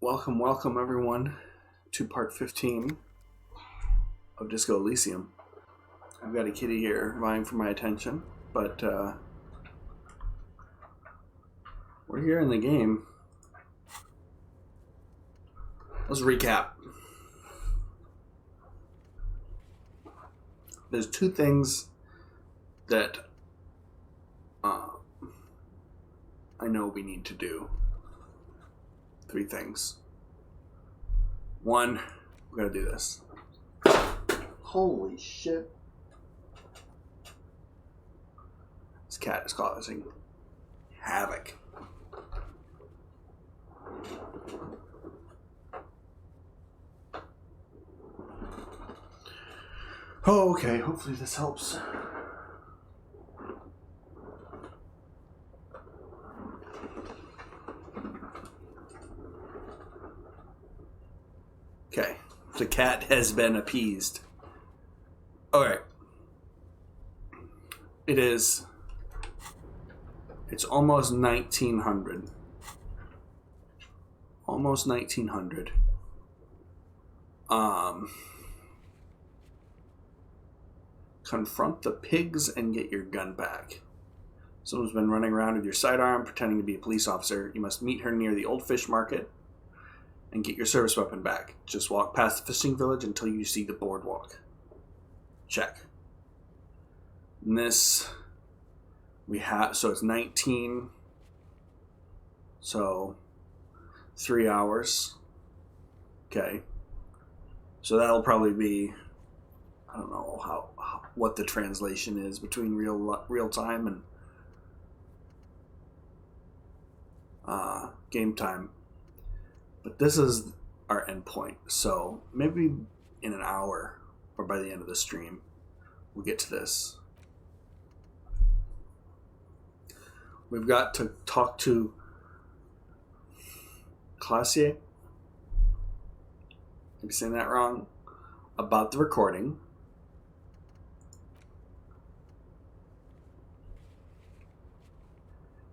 Welcome everyone to part 15 of Disco Elysium. I've got a kitty here vying for my attention, but we're here in the game. Let's recap. There's two things that I know we need to do. Three things. One, we gotta do this. Holy shit. This cat is causing havoc. Oh, okay, hopefully this helps. Okay, the cat has been appeased. Alright. It's almost 1900. Almost 1900. Confront the pigs and get your gun back. Someone's been running around with your sidearm pretending to be a police officer. You must meet her near the old fish market and get your service weapon back. Just walk past the fishing village until you see the boardwalk. Check. And this we have, so it's 19, so 3 hours. Okay. So that'll probably be, I don't know what the translation is between real time and game time. But this is our endpoint, so maybe in an hour or by the end of the stream, we'll get to this. We've got to talk to Classier, I'm saying that wrong, about the recording.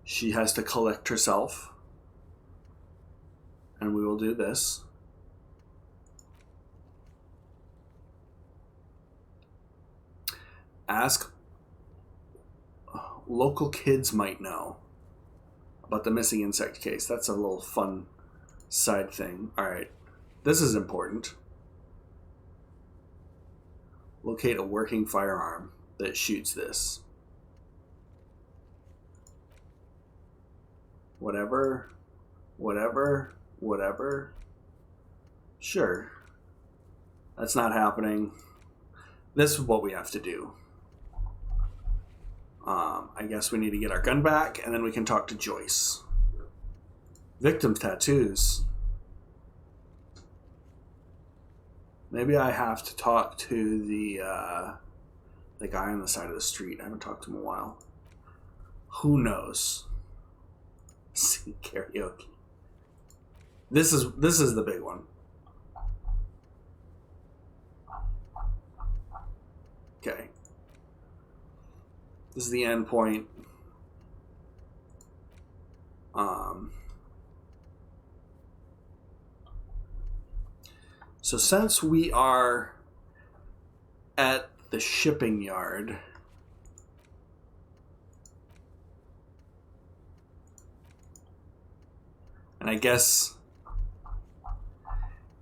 She has to collect herself. And we will do this. Ask local kids might know about the missing insect case. That's a little fun side thing. Alright. This is important. Locate a working firearm that shoots this. Whatever. Sure. That's not happening. This is what we have to do. I guess we need to get our gun back, and then we can talk to Joyce. Victim's tattoos. Maybe I have to talk to the guy on the side of the street. I haven't talked to him in a while. Who knows? Sing karaoke. This is the big one. Okay. This is the end point. So since we are at the shipping yard, and I guess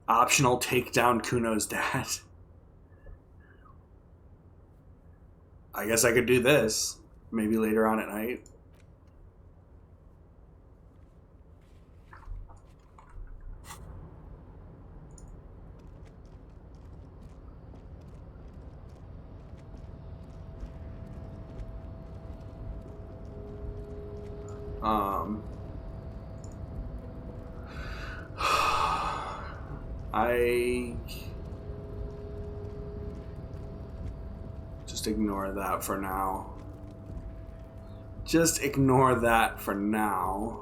optional take down Kuno's dad. I guess I could do this. Maybe later on at night. I just ignore that for now. Just ignore that for now.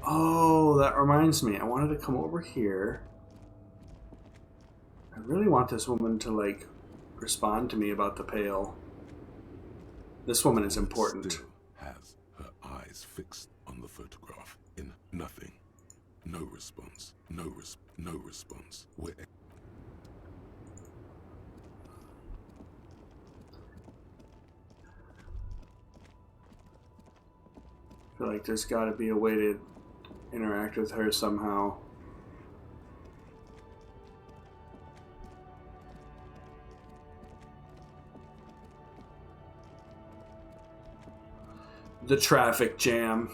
Oh, that reminds me. I wanted to come over here. I really want this woman to, like, respond to me about the pail. This woman is important. Still has her eyes fixed on the photograph in nothing. No response. No response. We're I feel like there's got to be a way to interact with her somehow. The traffic jam.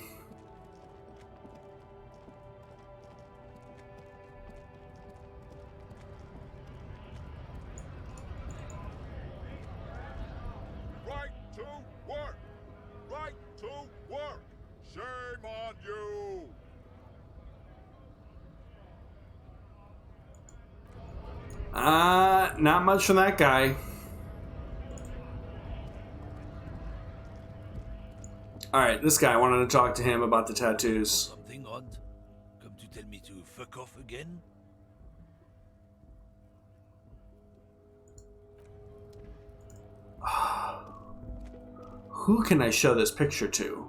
Right to work! Right to work! Shame on you! Not much from that guy. Alright, this guy, I wanted to talk to him about the tattoos. Something odd? Come to tell me to fuck off again? Who can I show this picture to?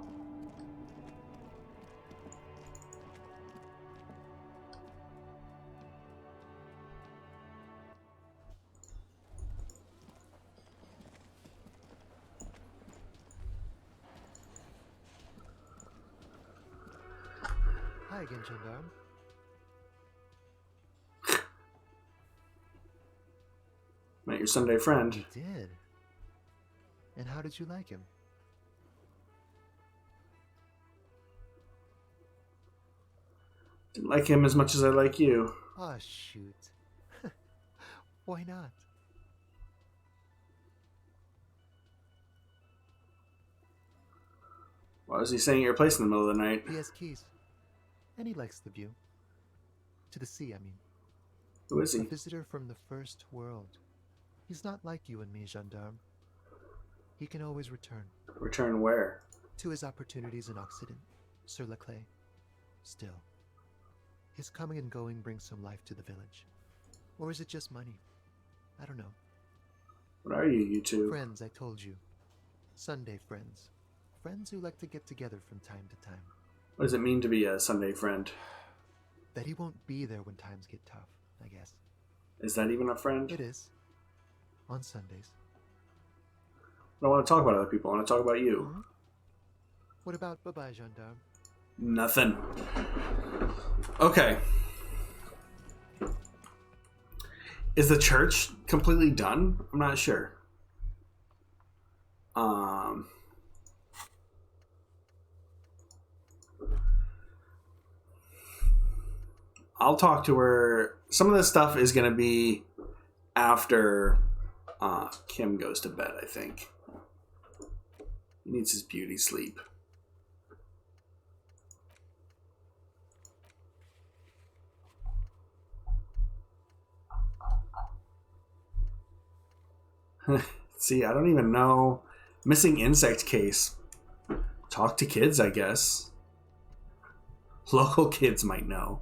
Hi again, gendarme. Met your Sunday friend. You did. And how did you like him? Didn't like him as much as I like you. Ah, shoot. Why not? Why was he staying at your place in the middle of the night? He has keys. And he likes the view. To the sea, I mean. Who is A he? visitor from the first world. He's not like you and me, gendarme. He can always return. Return where? To his opportunities in Occident, sur la clé. Still, his coming and going brings some life to the village. Or is it just money? I don't know. What are you two? Friends, I told you. Sunday friends. Friends who like to get together from time to time. What does it mean to be a Sunday friend? That he won't be there when times get tough, I guess. Is that even a friend? It is. On Sundays. I don't want to talk about other people. I want to talk about you. Mm-hmm. What about bye-bye, gendarme? Nothing. Okay. Is the church completely done? I'm not sure. I'll talk to her. Some of this stuff is going to be after Kim goes to bed, I think. He needs his beauty sleep. See, I don't even know. Missing insect case. Talk to kids, I guess. Local kids might know.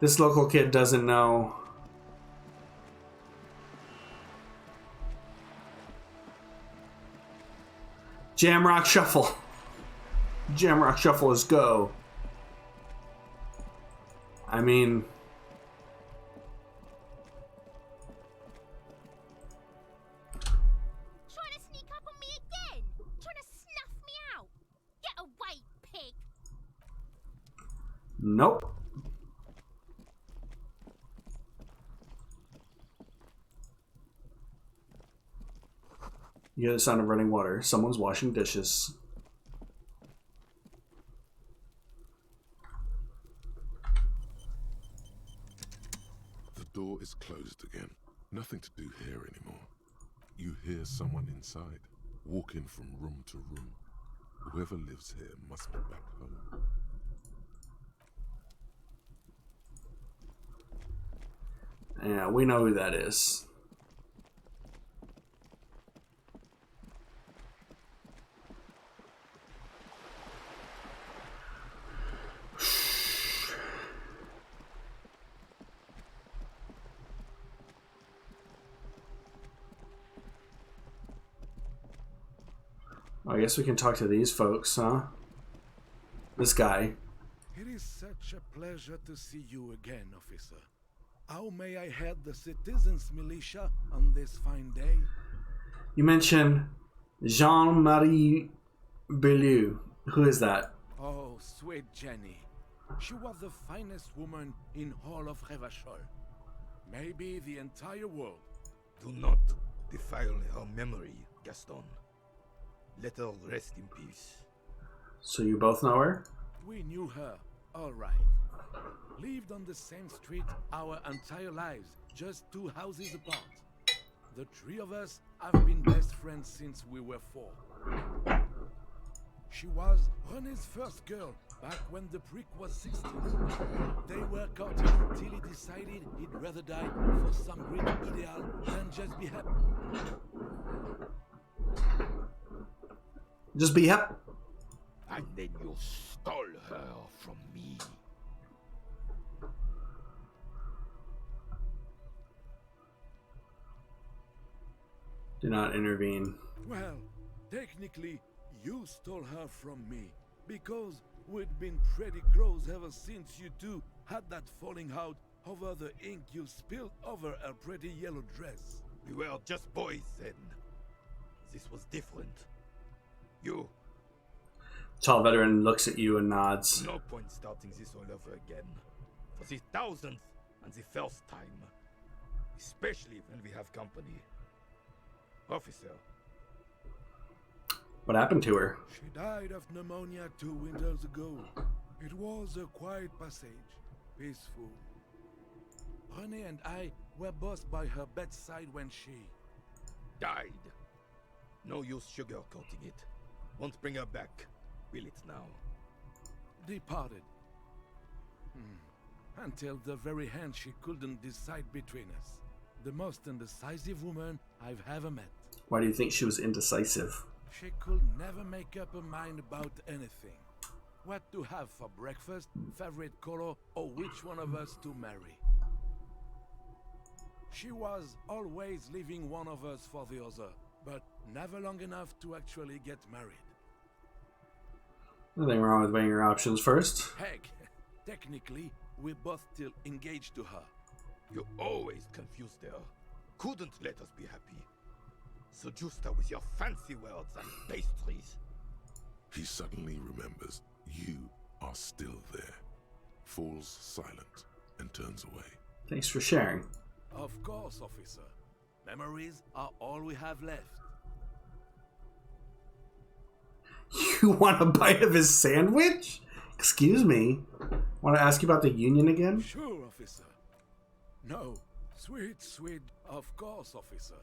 This local kid doesn't know. Jamrock Shuffle. Jamrock Shuffle is go. I mean... Trying to sneak up on me again? Trying to snuff me out? Get away, pig! Nope. You hear the sound of running water. Someone's washing dishes. The door is closed again. Nothing to do here anymore. You hear someone inside, walking from room to room. Whoever lives here must be back home. Yeah, we know who that is. I guess we can talk to these folks, huh? This guy. It is such a pleasure to see you again, officer. How may I head the citizens' militia on this fine day? You mentioned Jean-Marie Bellew. Who is that? Oh, sweet Jenny. She was the finest woman in all of Revachol. Maybe the entire world. Do not defile her memory, Gaston. Let her rest in peace. So you both know her? We knew her, all right. Lived on the same street our entire lives, just 2 houses apart. The 3 of us have been best friends since we were 4. She was René's first girl, back when the prick was 16. They were courting till he decided he'd rather die for some great ideal than just be happy. Just be happy. And then you stole her from me. Do not intervene. Well, technically, you stole her from me, because we'd been pretty close ever since you two had that falling out over the ink you spilled over her pretty yellow dress. We were just boys then. This was different. You, Tall veteran looks at you and nods. no point starting this all over again. For the 1000th and the first time. Especially when we have company. Officer, What happened to her? She died of pneumonia 2 winters ago. It was a quiet passage, peaceful. René and I were both by her bedside when she... died. No use sugarcoating it. Won't bring her back. Will it now? departed. Until the very end she couldn't decide between us. The most indecisive woman I've ever met. Why do you think she was indecisive? She could never make up her mind about anything. What to have for breakfast, favorite color, or which one of us to marry. She was always leaving one of us for the other, but never long enough to actually get married. Nothing wrong with weighing your options first. Heck, technically, we're both still engaged to her. You always confused her. Couldn't let us be happy. Seduced her with your fancy words and pastries. He suddenly remembers you are still there, falls silent, and turns away. Thanks for sharing. Of course, officer. Memories are all we have left. You want a bite of his sandwich? Excuse me. Want to ask you about the union again? Sure, officer. No, sweet, sweet. Of course, officer.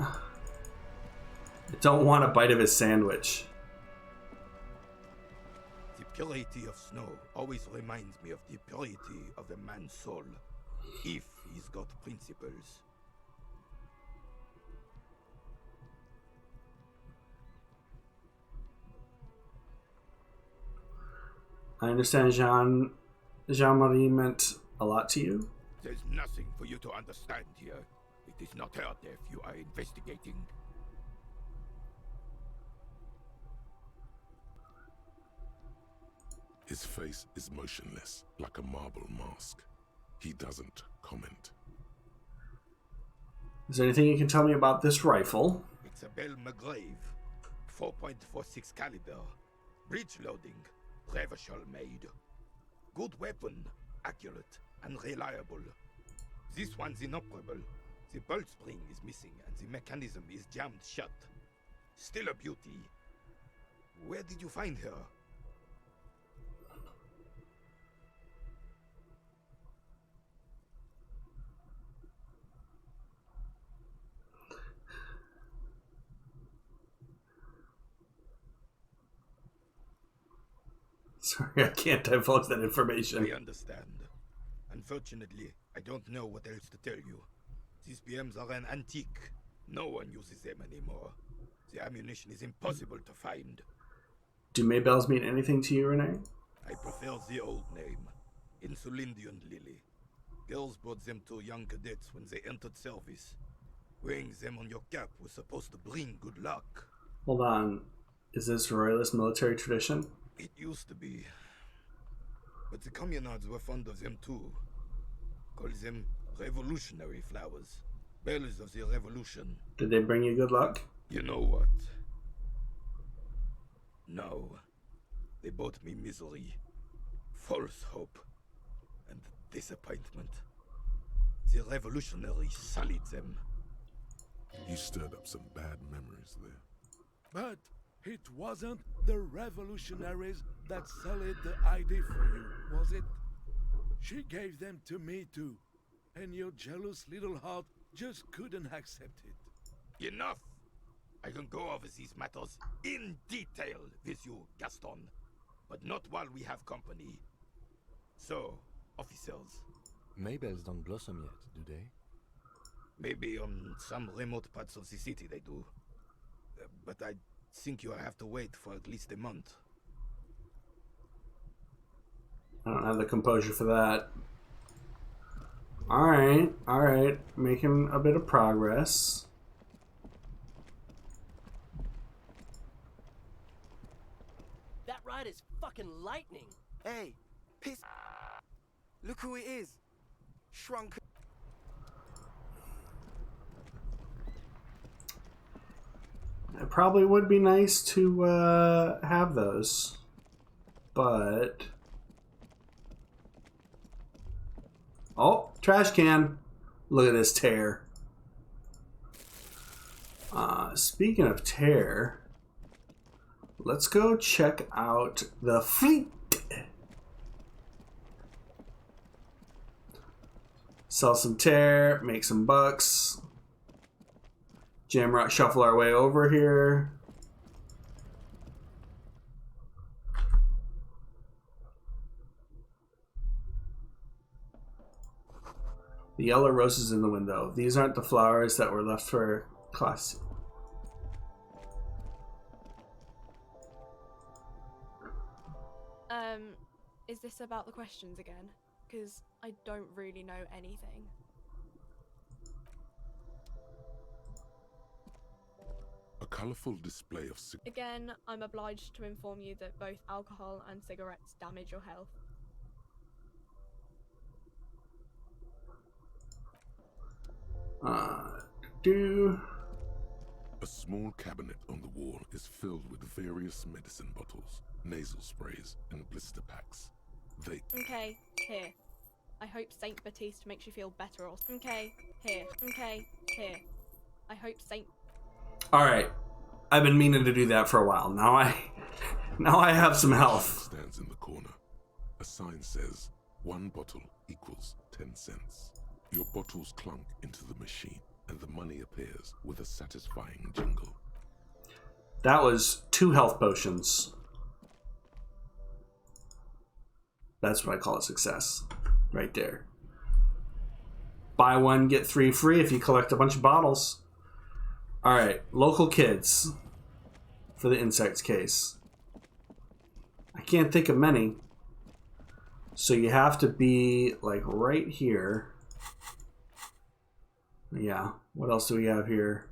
I don't want a bite of his sandwich. The purity of snow always reminds me of the purity of a man's soul, if he's got principles. I understand Jean-Marie meant a lot to you. There's nothing for you to understand here. It is not her death you are investigating. His face is motionless, like a marble mask. He doesn't comment. Is there anything you can tell me about this rifle? It's a Belle McGrave, 4.46 caliber, breech loading, Revachol made. Good weapon, accurate and reliable. This one's inoperable. The bolt spring is missing and the mechanism is jammed shut. Still a beauty. Where did you find her? Sorry, I can't divulge that information. I understand. Unfortunately, I don't know what else to tell you. These BMs are an antique. No one uses them anymore. The ammunition is impossible to find. Do Maybells mean anything to you, Renee? I prefer the old name, Insulindian Lily. Girls brought them to young cadets when they entered service. Wearing them on your cap was supposed to bring good luck. Hold on. Is this royalist military tradition? It used to be. But the communards were fond of them too. Call them revolutionary flowers. Bells of the revolution. Did they bring you good luck? You know what? No. They brought me misery, false hope, and disappointment. The revolutionaries sullied them. You stirred up some bad memories there. But it wasn't the revolutionaries that sullied the ID for you, was it? She gave them to me too, and your jealous little heart just couldn't accept it. Enough! I can go over these matters in detail with you, Gaston, but not while we have company. So, officers. Maybells don't blossom yet, do they? Maybe on some remote parts of the city they do. But I think you'll have to wait for at least a month. I don't have the composure for that. Alright. Making a bit of progress. That ride is fucking lightning. Hey, piss. Look who it is. Shrunk. It probably would be nice to have those, but oh, trash can! Look at this tear. Speaking of tear, let's go check out the fleet. Sell some tear, make some bucks. Jamrock shuffle our way over here. The yellow roses in the window. These aren't the flowers that were left for class. Is this about the questions again? Because I don't really know anything. A colourful display of Again, I'm obliged to inform you that both alcohol and cigarettes damage your health. A small cabinet on the wall is filled with various medicine bottles, nasal sprays, and blister packs. They... Okay, here. I hope Saint Baptiste makes you feel better or... Okay, here. Okay, here. I hope Saint... Alright. I've been meaning to do that for a while. Now I have some health. Stands in the corner. A sign says, 1 bottle equals 10 cents. Your bottles clunk into the machine, and the money appears with a satisfying jingle. That was 2 health potions. That's what I call a success. Right there. Buy 1, get 3 free if you collect a bunch of bottles. Alright, local kids. For the insects case. I can't think of many. So you have to be like right here. Yeah, what else do we have here?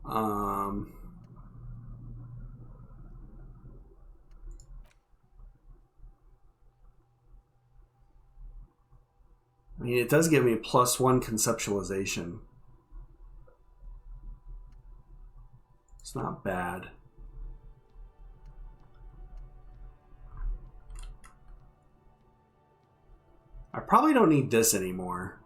I mean, it does give me +1 conceptualization. It's not bad. I probably don't need this anymore.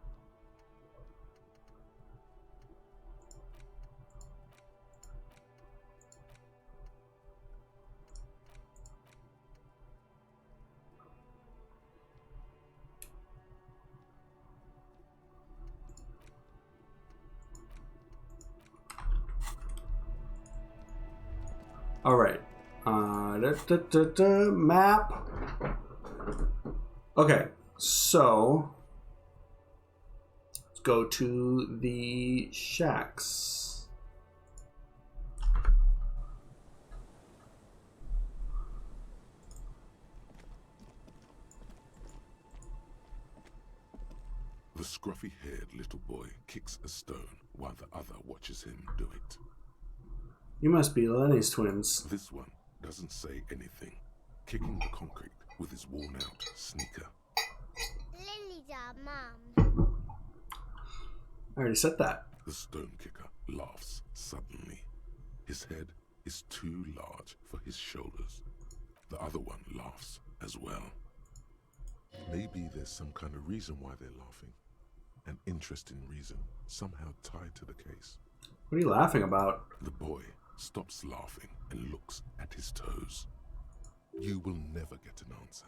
All right, Map. Okay, so let's go to the shacks. The scruffy-haired little boy kicks a stone while the other watches him do it. You must be Lenny's twins. This one doesn't say anything, kicking the concrete with his worn-out sneaker. Lily's our mum. I already said that. The stone kicker laughs suddenly. His head is too large for his shoulders. The other one laughs as well. Maybe there's some kind of reason why they're laughing. An interesting reason, somehow tied to the case. What are you laughing about? The boy stops laughing and looks at his toes. You will never get an answer.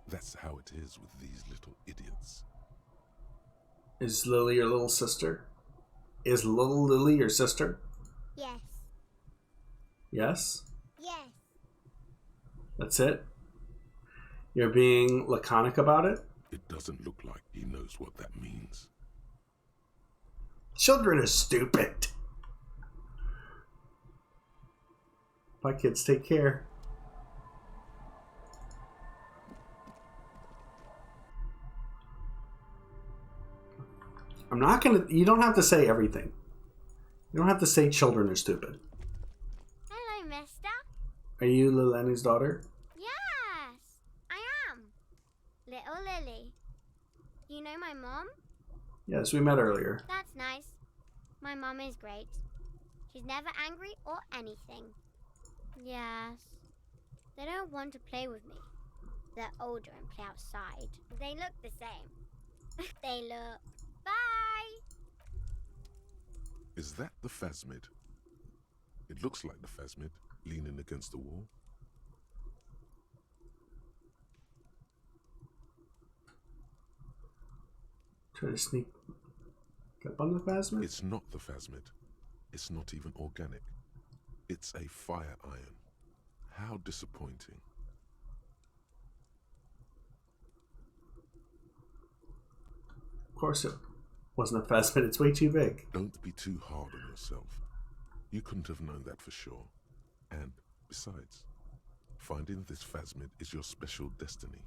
That's how it is with these little idiots. Is Lily your little sister? Is little Lily your sister? Yes. Yes? Yes. That's it? You're being laconic about it? It doesn't look like he knows what that means. Children are stupid. Bye, kids. Take care. I'm not gonna... You don't have to say everything. You don't have to say children are stupid. Hello, mister. Are you Lenny's daughter? Yes, I am. Little Lily. You know my mom? Yes, we met earlier. That's nice. My mom is great. She's never angry or anything. Yes. They don't want to play with me. They're older and play outside. They look the same. They look. Bye! Is that the phasmid? It looks like the phasmid, leaning against the wall. Try to sneak up on the phasmid? It's not the phasmid. It's not even organic. It's a fire iron. How disappointing. Of course it wasn't a phasmid. It's way too big. Don't be too hard on yourself. You couldn't have known that for sure. And besides, finding this phasmid is your special destiny.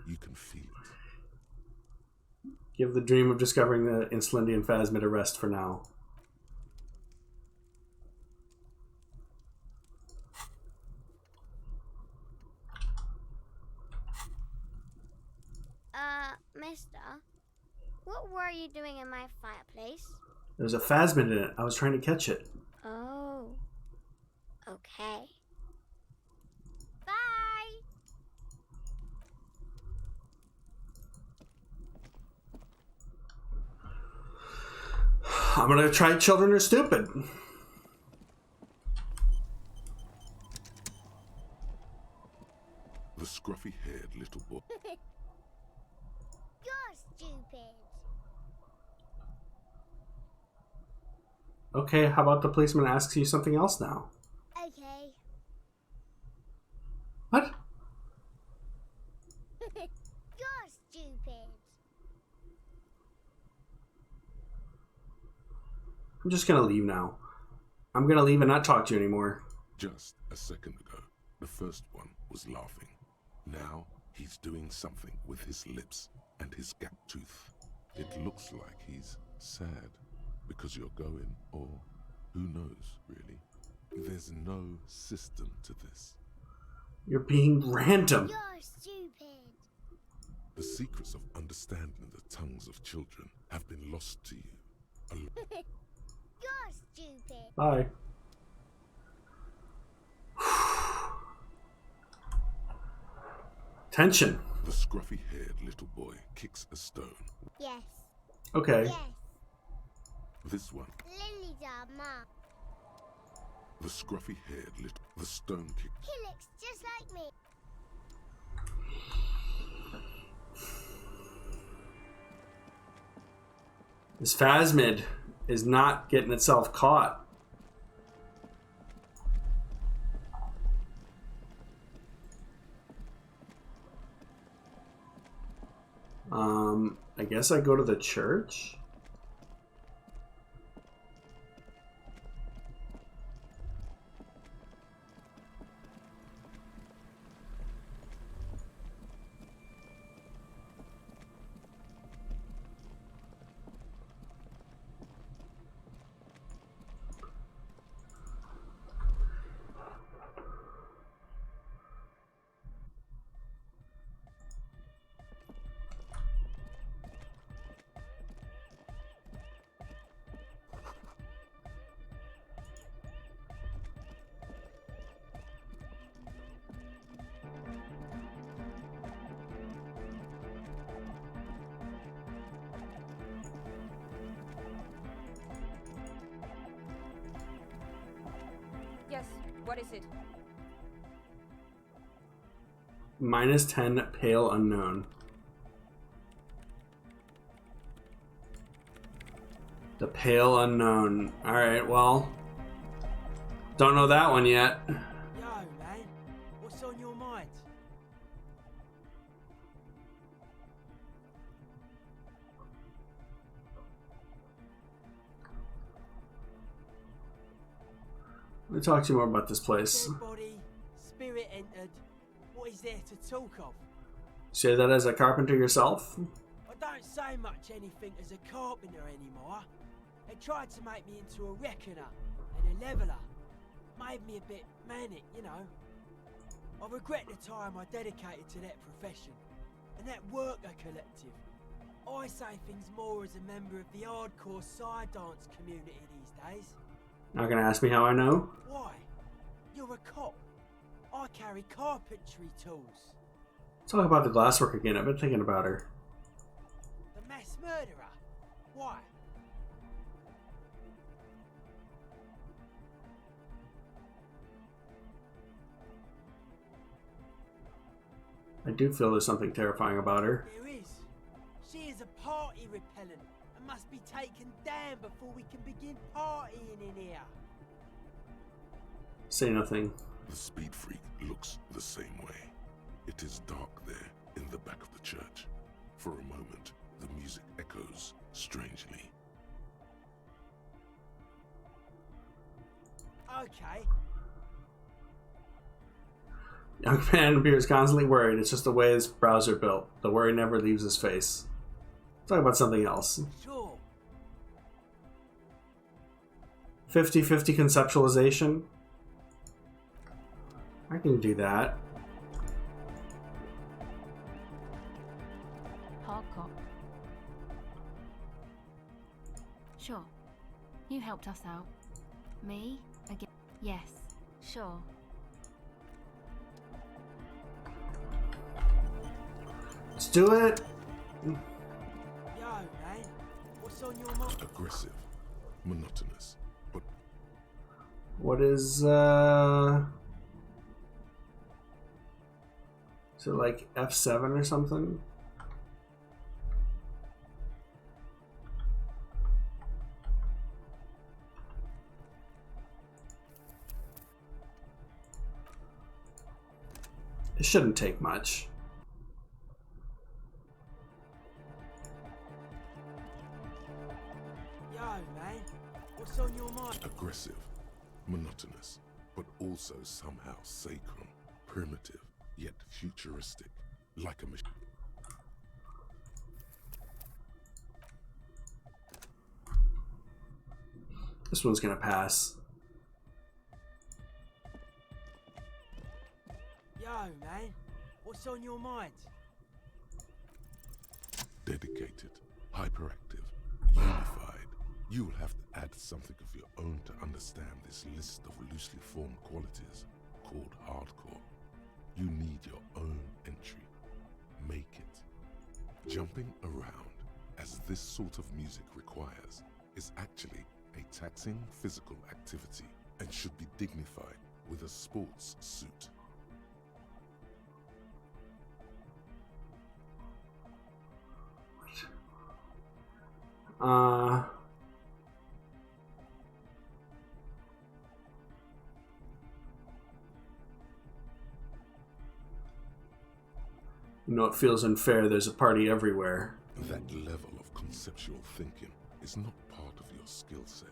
You can feel it. Give the dream of discovering the Insulindian phasmid a rest for now. Mister, what were you doing in my fireplace? There's a phasmid in it. I was trying to catch it. Oh. Okay. Bye! I'm gonna try Children Are Stupid. The scruffy-haired little boy. You're stupid. Okay, how about the policeman asks you something else now? Okay. What? You're stupid. I'm just gonna leave now. I'm gonna leave and not talk to you anymore. Just a second ago, the first one was laughing. Now he's doing something with his lips and his gap tooth. It looks like he's sad because you're going, or who knows, really. There's no system to this. You're being random. You're stupid. The secrets of understanding the tongues of children have been lost to you. You're stupid. Bye. Tension. The scruffy-haired little boy kicks a stone. Yes. Okay. Yes. This one. Lily's our mom. The scruffy-haired little... The stone kick. He looks just like me. This phasmid is not getting itself caught. I guess I go to the church. Yes, what is it? -10 pale unknown. The pale unknown. Alright, well. Don't know that one yet. Yo, man. What's on your mind? Let me talk to you more about this place. Dead body, spirit entered. What is there to talk of? Say that as a carpenter yourself? I don't say much anything as a carpenter anymore. They tried to make me into a reckoner and a leveler. Made me a bit manic, you know. I regret the time I dedicated to that profession and that worker collective. I say things more as a member of the hardcore side dance community these days. Not gonna ask me how I know? Why? You're a cop. I carry carpentry tools. Talk about the glasswork again. I've been thinking about her. The mass murderer. Why? I do feel there's something terrifying about her. There is. She is a party repellent and must be taken down before we can begin partying in here. Say nothing. The speed freak looks the same way. It is dark there in the back of the church. For a moment, the music echoes strangely. Okay. Young man appears constantly worried. It's just the way his brows are built. The worry never leaves his face. Talk about something else. Sure. 50-50 conceptualization. I can do that. Hardcore. Sure. You helped us out. Me? Again? Yes. Sure. Let's do it. Yo, man. What's on your mind? Aggressive, monotonous, but What is it like F7 or something? It shouldn't take much. Yo, man. What's on your mind? aggressive, monotonous, but also somehow sacred, primitive, yet futuristic, like a machine. This one's gonna pass. Yo, man. What's on your mind? Dedicated, hyperactive, unified. You will have to add something of your own to understand this list of loosely formed qualities called hardcore. You need your own entry. Make it. Jumping around, as this sort of music requires, is actually a taxing physical activity and should be dignified with a sports suit. You know, it feels unfair. There's a party everywhere. That level of conceptual thinking is not part of your skill set.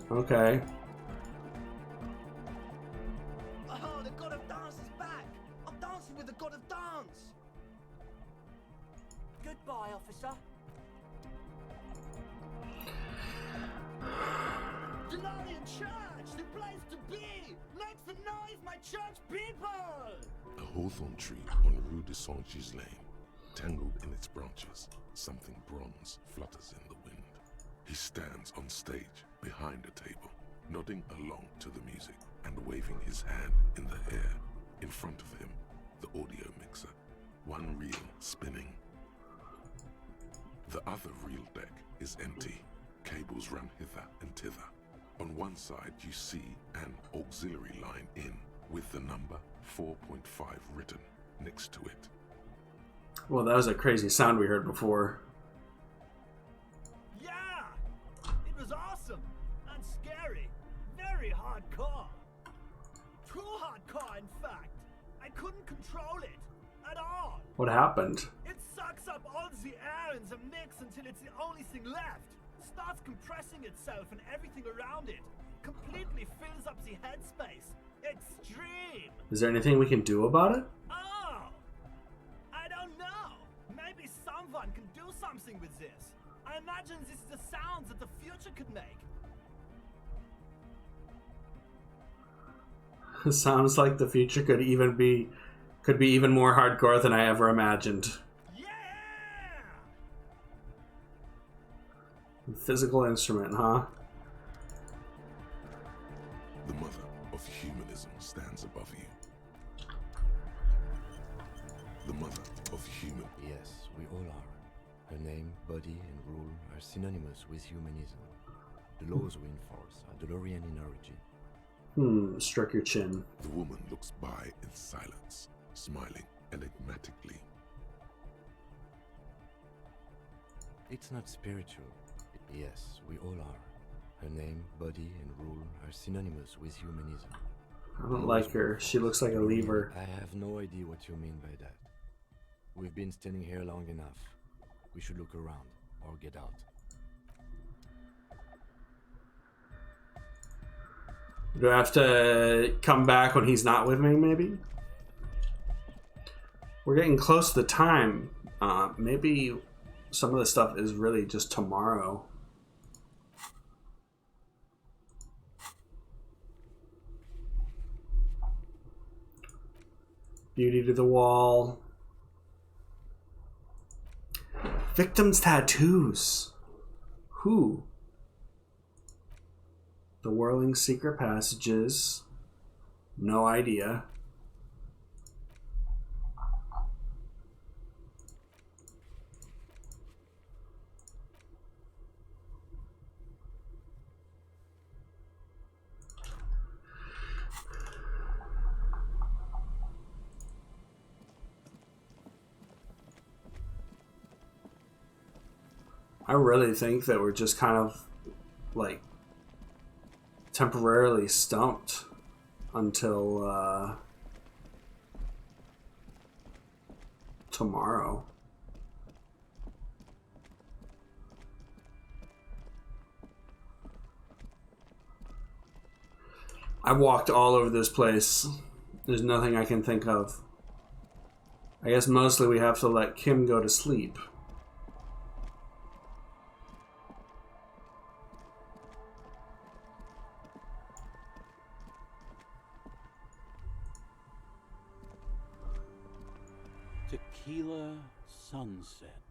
Okay. Oh, the god of dance is back! I'm dancing with the god of dance! Goodbye, officer. Delorean Church! The place to be! Make some noise, my church people! A hawthorn tree on Rue de Saint-Gislain, tangled in its branches, something bronze flutters in the wind. He stands on stage behind a table, nodding along to the music and waving his hand in the air. In front of him, the audio mixer, one reel spinning. The other reel deck is empty. Cables run hither and thither. On one side, you see an auxiliary line in with the number 4.5 written next to it. Well, that was a crazy sound we heard before. Yeah! It was awesome! And scary. Very hardcore. Too hardcore, in fact. I couldn't control it. At all. What happened? It sucks up all the air in the mix until it's the only thing left. Starts compressing itself and everything around it. Completely fills up the headspace. Extreme. Is there anything we can do about it? Oh! I don't know. Maybe someone can do something with this. I imagine this is the sounds that the future could make. Sounds like the future could be even more hardcore than I ever imagined. Yeah! Physical instrument, huh? The mother of humanism stands above you. The mother of human... Yes, we all are. Her name, body, and rule are synonymous with humanism. The laws we enforce are Delorean in origin. Struck your chin. The woman looks by in silence, smiling enigmatically. It's not spiritual. Yes, we all are. Her name, body, and rule are synonymous with humanism. I don't like her. She looks like a lever. I have no idea what you mean by that. We've been standing here long enough. We should look around, or get out. Do I have to come back when he's not with me, maybe? We're getting close to the time. Maybe some of the stuff is really just tomorrow. Beauty to the wall. Victims' tattoos. Who? The whirling secret passages. No idea. I really think that we're just kind of like temporarily stumped until tomorrow. I've walked all over this place. There's nothing I can think of. I guess mostly we have to let Kim go to sleep. Tequila sunset.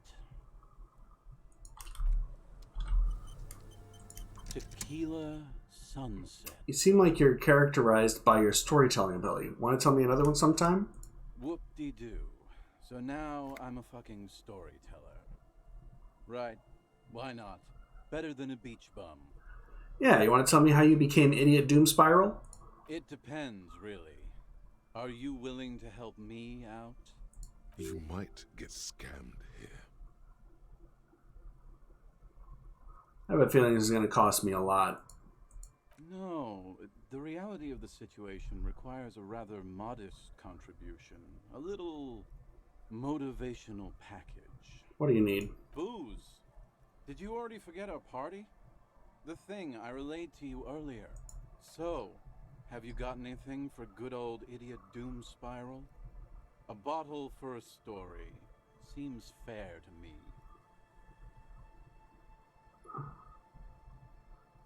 Tequila sunset. You seem like you're characterized by your storytelling ability. Want to tell me another one sometime? Whoop-de-doo. So now I'm a fucking storyteller. Right. Why not? Better than a beach bum. Yeah, you want to tell me how you became Idiot Doom Spiral? It depends, really. Are you willing to help me out? You might get scammed here. I have a feeling this is going to cost me a lot. No, the reality of the situation requires a rather modest contribution. A little motivational package. What do you need? Booze. Did you already forget our party? The thing I relayed to you earlier. So, have you got anything for good old idiot Doom Spiral? A bottle for a story. Seems fair to me.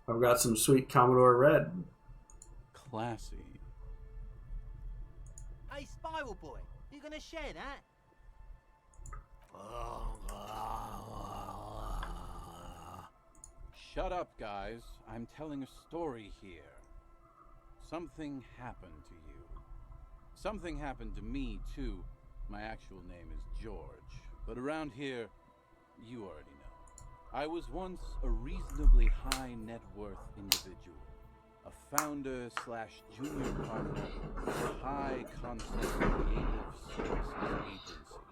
I've got some sweet Commodore Red. Classy. Hey, Spiral Boy, you gonna share that? Shut up, guys. I'm telling a story here. Something happened to you. Something happened to me, too. My actual name is George, but around here, you already know. I was once a reasonably high net worth individual. A founder / junior partner of a high concept creative services agency.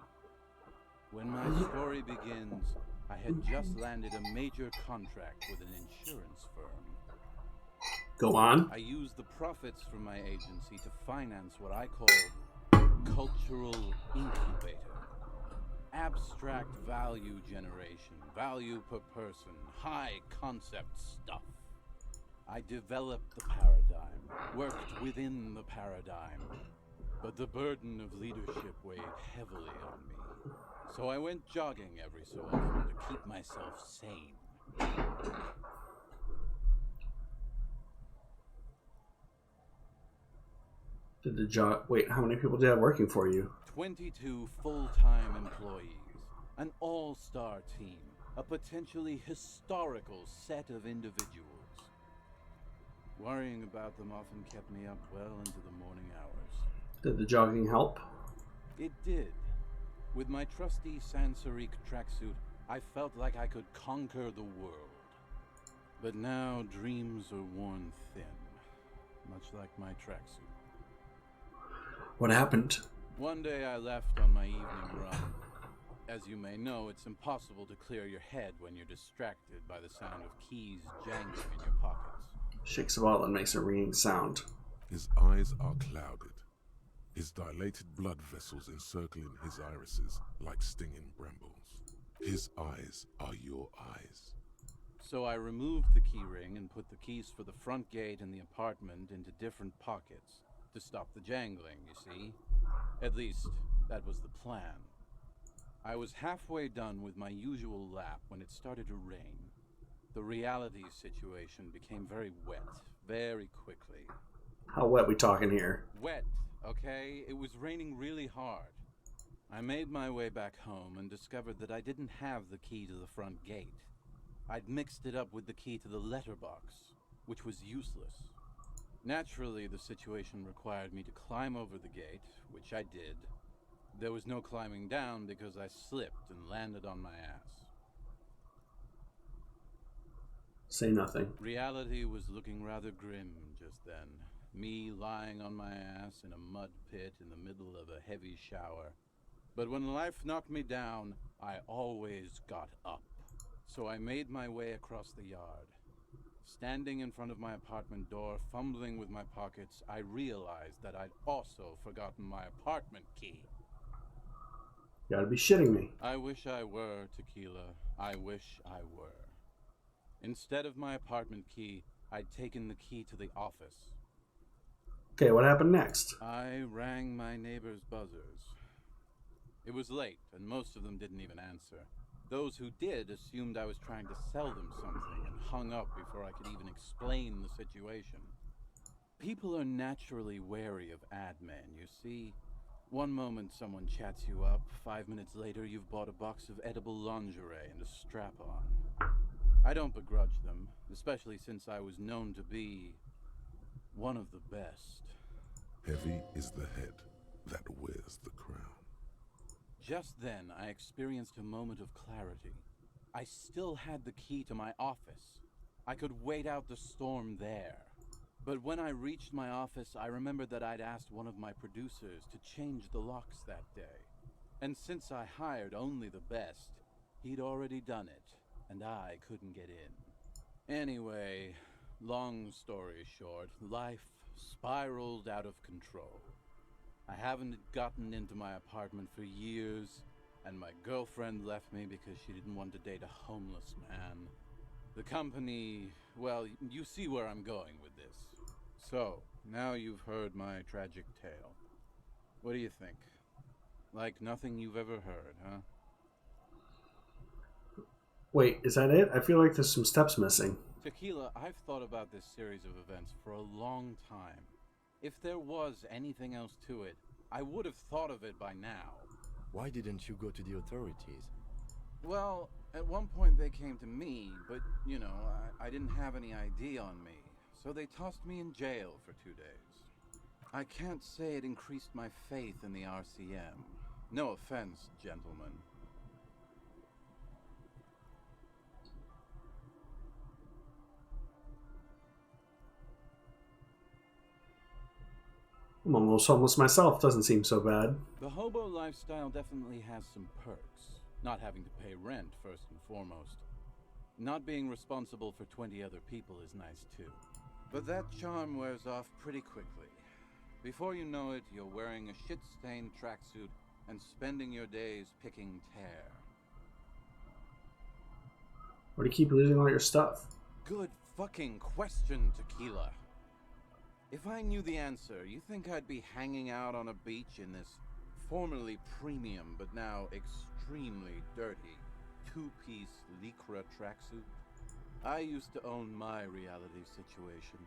When my story begins, I had just landed a major contract with an insurance firm. Go on. I used the profits from my agency to finance what I call cultural incubator. Abstract value generation, value per person, high concept stuff. I developed the paradigm, worked within the paradigm, but the burden of leadership weighed heavily on me. So I went jogging every so often to keep myself sane. Wait, how many people do you have working for you? 22 full-time employees, an all-star team, a potentially historical set of individuals. Worrying about them often kept me up well into the morning hours. Did the jogging help? It did. With my trusty Sansarique tracksuit, I felt like I could conquer the world. But now dreams are worn thin, much like my tracksuit. What happened? One day I left on my evening run. As you may know, it's impossible to clear your head when you're distracted by the sound of keys jangling in your pockets. Shakes a bottle and makes a ringing sound. His eyes are clouded. His dilated blood vessels encircling his irises like stinging brambles. His eyes are your eyes. So I removed the key ring and put the keys for the front gate and the apartment into different pockets to stop the jangling, you see. At least, that was the plan. I was halfway done with my usual lap when it started to rain. The reality situation became very wet, very quickly. How wet we talking here? Wet, okay? It was raining really hard. I made my way back home and discovered that I didn't have the key to the front gate. I'd mixed it up with the key to the letterbox, which was useless. Naturally, the situation required me to climb over the gate, which I did. There was no climbing down because I slipped and landed on my ass. Say nothing. Reality was looking rather grim just then. Me lying on my ass in a mud pit in the middle of a heavy shower. But when life knocked me down, I always got up. So I made my way across the yard. Standing in front of my apartment door, fumbling with my pockets, I realized that I'd also forgotten my apartment key. You gotta be shitting me. I wish I were, Tequila. I wish I were. Instead of my apartment key, I'd taken the key to the office. Okay, what happened next? I rang my neighbor's buzzers. It was late, and most of them didn't even answer. Those who did assumed I was trying to sell them something and hung up before I could even explain the situation. People are naturally wary of ad men, you see. One moment someone chats you up, 5 minutes later you've bought a box of edible lingerie and a strap-on. I don't begrudge them, especially since I was known to be one of the best. Heavy is the head that wears the crown. Just then, I experienced a moment of clarity. I still had the key to my office. I could wait out the storm there. But when I reached my office, I remembered that I'd asked one of my producers to change the locks that day. And since I hired only the best, he'd already done it, and I couldn't get in. Anyway, long story short, life spiraled out of control. I haven't gotten into my apartment for years, and my girlfriend left me because she didn't want to date a homeless man. The company, well, you see where I'm going with this. So, now you've heard my tragic tale. What do you think? Like nothing you've ever heard, huh? Wait, is that it? I feel like there's some steps missing. Tequila, I've thought about this series of events for a long time. If there was anything else to it, I would have thought of it by now. Why didn't you go to the authorities? Well, at one point they came to me, but, you know, I didn't have any ID on me, so they tossed me in jail for 2 days. I can't say it increased my faith in the RCM. No offense, gentlemen. I'm almost homeless myself. Doesn't seem so bad. The hobo lifestyle definitely has some perks. Not having to pay rent, first and foremost. Not being responsible for 20 other people is nice too. But that charm wears off pretty quickly. Before you know it, you're wearing a shit-stained tracksuit and spending your days picking tear. Or do you keep losing all your stuff? Good fucking question, Tequila. If I knew the answer, you think I'd be hanging out on a beach in this formerly premium but now extremely dirty two-piece lycra tracksuit? I used to own my reality situation.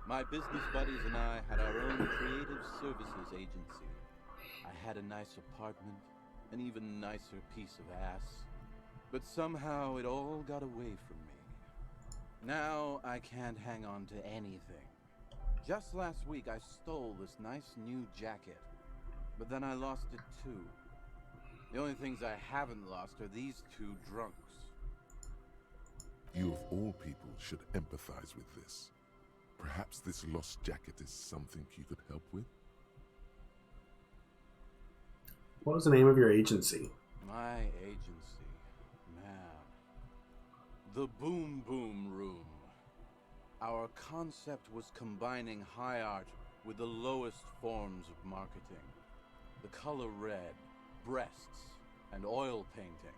My business buddies and I had our own creative services agency. I had a nice apartment, an even nicer piece of ass, but somehow it all got away from me. Now I can't hang on to anything. Just last week I stole this nice new jacket, but then I lost it too. The only things I haven't lost are these two drunks. You of all people should empathize with this. Perhaps this lost jacket is something you could help with? What was the name of your agency? My agency, man. The Boom Boom Room. Our concept was combining high art with the lowest forms of marketing. The color red, breasts, and oil painting.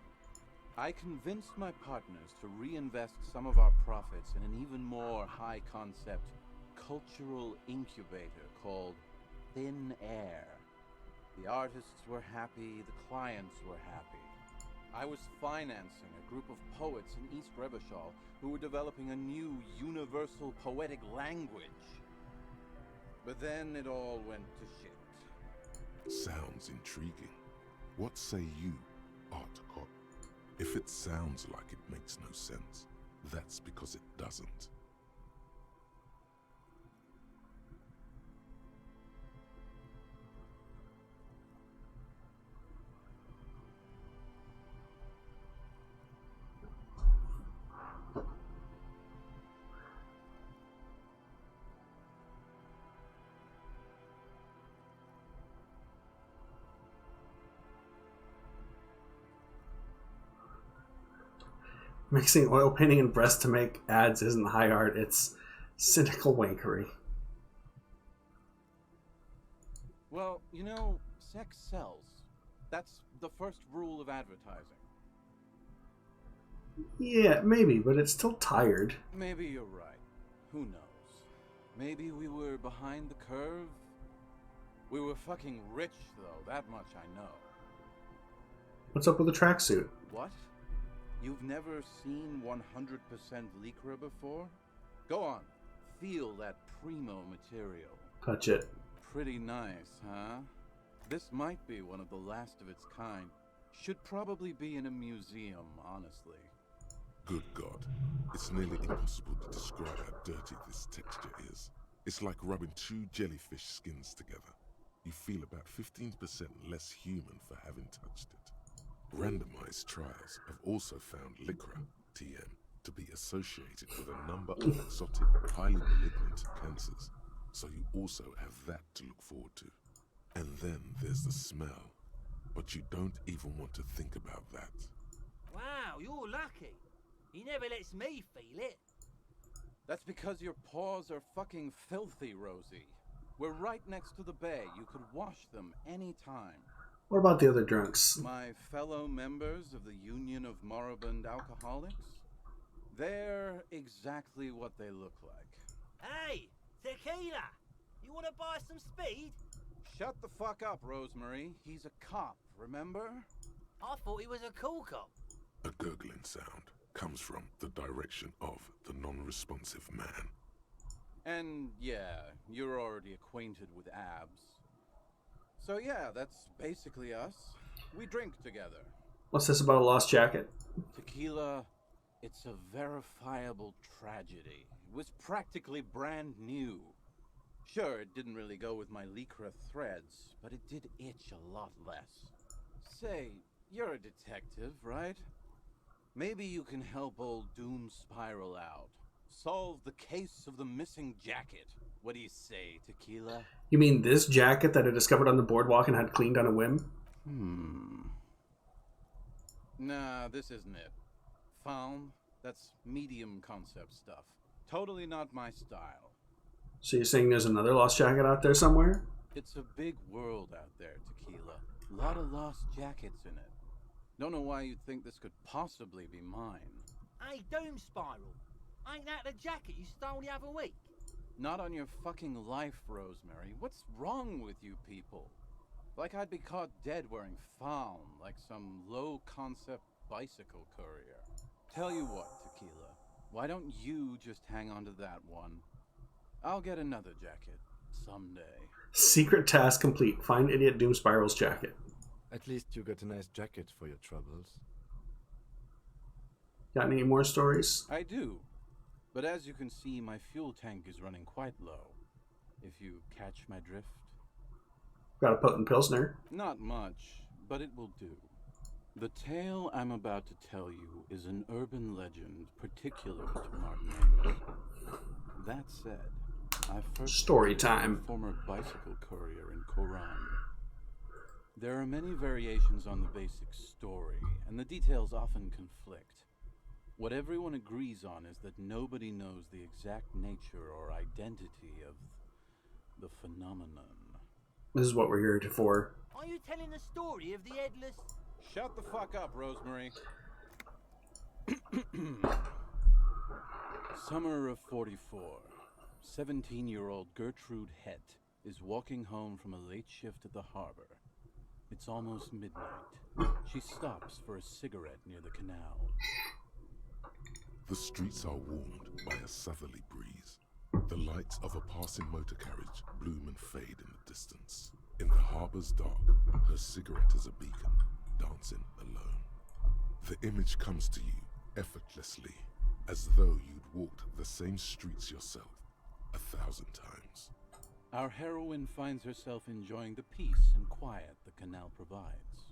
I convinced my partners to reinvest some of our profits in an even more high-concept cultural incubator called Thin Air. The artists were happy, the clients were happy. I was financing a group of poets in East Revachol who were developing a new universal poetic language. But then it all went to shit. Sounds intriguing. What say you, Art Cop? If it sounds like it makes no sense, that's because it doesn't. Mixing oil painting and breast to make ads isn't high art, it's cynical wankery. Well, you know, sex sells. That's the first rule of advertising. Yeah, maybe, but it's still tired. Maybe you're right. Who knows? Maybe we were behind the curve? We were fucking rich, though, that much I know. What's up with the tracksuit? What? You've never seen 100% lycra before? Go on, feel that primo material. Touch it. Pretty nice, huh? This might be one of the last of its kind. Should probably be in a museum, honestly. Good God. It's nearly impossible to describe how dirty this texture is. It's like rubbing two jellyfish skins together. You feel about 15% less human for having touched it. Randomized trials have also found lycra, TM, to be associated with a number of exotic, highly malignant cancers. So you also have that to look forward to. And then there's the smell. But you don't even want to think about that. Wow, you're lucky. He never lets me feel it. That's because your paws are fucking filthy, Rosie. We're right next to the bay. You could wash them anytime. What about the other drunks? My fellow members of the Union of Moribund Alcoholics? They're exactly what they look like. Hey, tequila! You want to buy some speed? Shut the fuck up, Rosemary. He's a cop, remember? I thought he was a cool cop. A gurgling sound comes from the direction of the non-responsive man. And yeah, you're already acquainted with abs. So yeah, that's basically us. We drink together. What's this about a lost jacket? Tequila, it's a verifiable tragedy. It was practically brand new. Sure, it didn't really go with my lycra threads, but it did itch a lot less. Say, you're a detective, right? Maybe you can help old Doom Spiral out. Solve the case of the missing jacket. What do you say, Tequila? You mean this jacket that I discovered on the boardwalk and had cleaned on a whim? Nah, this isn't it. Found? That's medium concept stuff. Totally not my style. So you're saying there's another lost jacket out there somewhere? It's a big world out there, Tequila. A lot of lost jackets in it. Don't know why you'd think this could possibly be mine. Hey, Doom Spiral. Ain't that the jacket you stole the other week? Not on your fucking life, Rosemary. What's wrong with you people? Like I'd be caught dead wearing fawn, like some low-concept bicycle courier. Tell you what, Tequila. Why don't you just hang on to that one? I'll get another jacket someday. Secret task complete. Find Idiot Doom Spiral's jacket. At least you got a nice jacket for your troubles. Got any more stories? I do. But as you can see, my fuel tank is running quite low. If you catch my drift. Got a potent Pilsner. Not much, but it will do. The tale I'm about to tell you is an urban legend particular to Martinaise. That said, I first Story time. a former bicycle courier in Koran. There are many variations on the basic story, and the details often conflict. What everyone agrees on is that nobody knows the exact nature or identity of the phenomenon. This is what we're here for. Are you telling the story of the headless... Shut the fuck up, Rosemary. Summer of 44. 17-year-old Gertrude Het is walking home from a late shift at the harbor. It's almost midnight. She stops for a cigarette near the canal. The streets are warmed by a southerly breeze. The lights of a passing motor carriage bloom and fade in the distance. In the harbor's dark, her cigarette is a beacon, dancing alone. The image comes to you effortlessly, as though you'd walked the same streets yourself 1,000 times. Our heroine finds herself enjoying the peace and quiet the canal provides.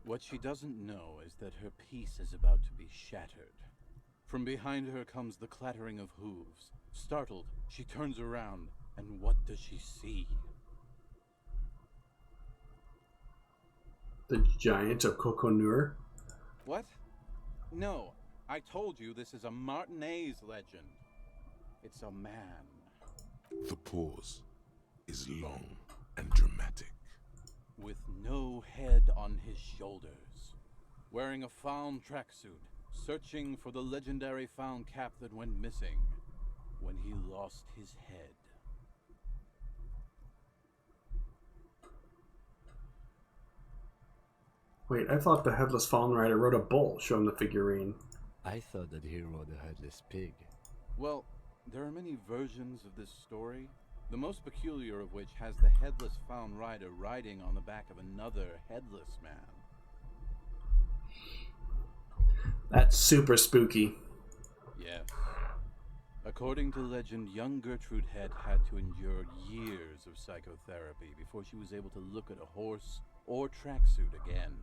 What she doesn't know is that her peace is about to be shattered. From behind her comes the clattering of hooves. Startled, she turns around, and what does she see? The Giant of Coconur. What? No, I told you this is a Martinaise legend. It's a man. The pause is long and dramatic. With no head on his shoulders. Wearing a fawn tracksuit, searching for the legendary fawn cap that went missing when he lost his head. Wait, I thought the Headless Fallen Rider rode a bull showing the figurine. I thought that he rode a headless pig. Well, there are many versions of this story, the most peculiar of which has the headless fawn rider riding on the back of another headless man. That's super spooky. Yes. According to legend, young Gertrude Het had to endure years of psychotherapy before she was able to look at a horse or tracksuit again.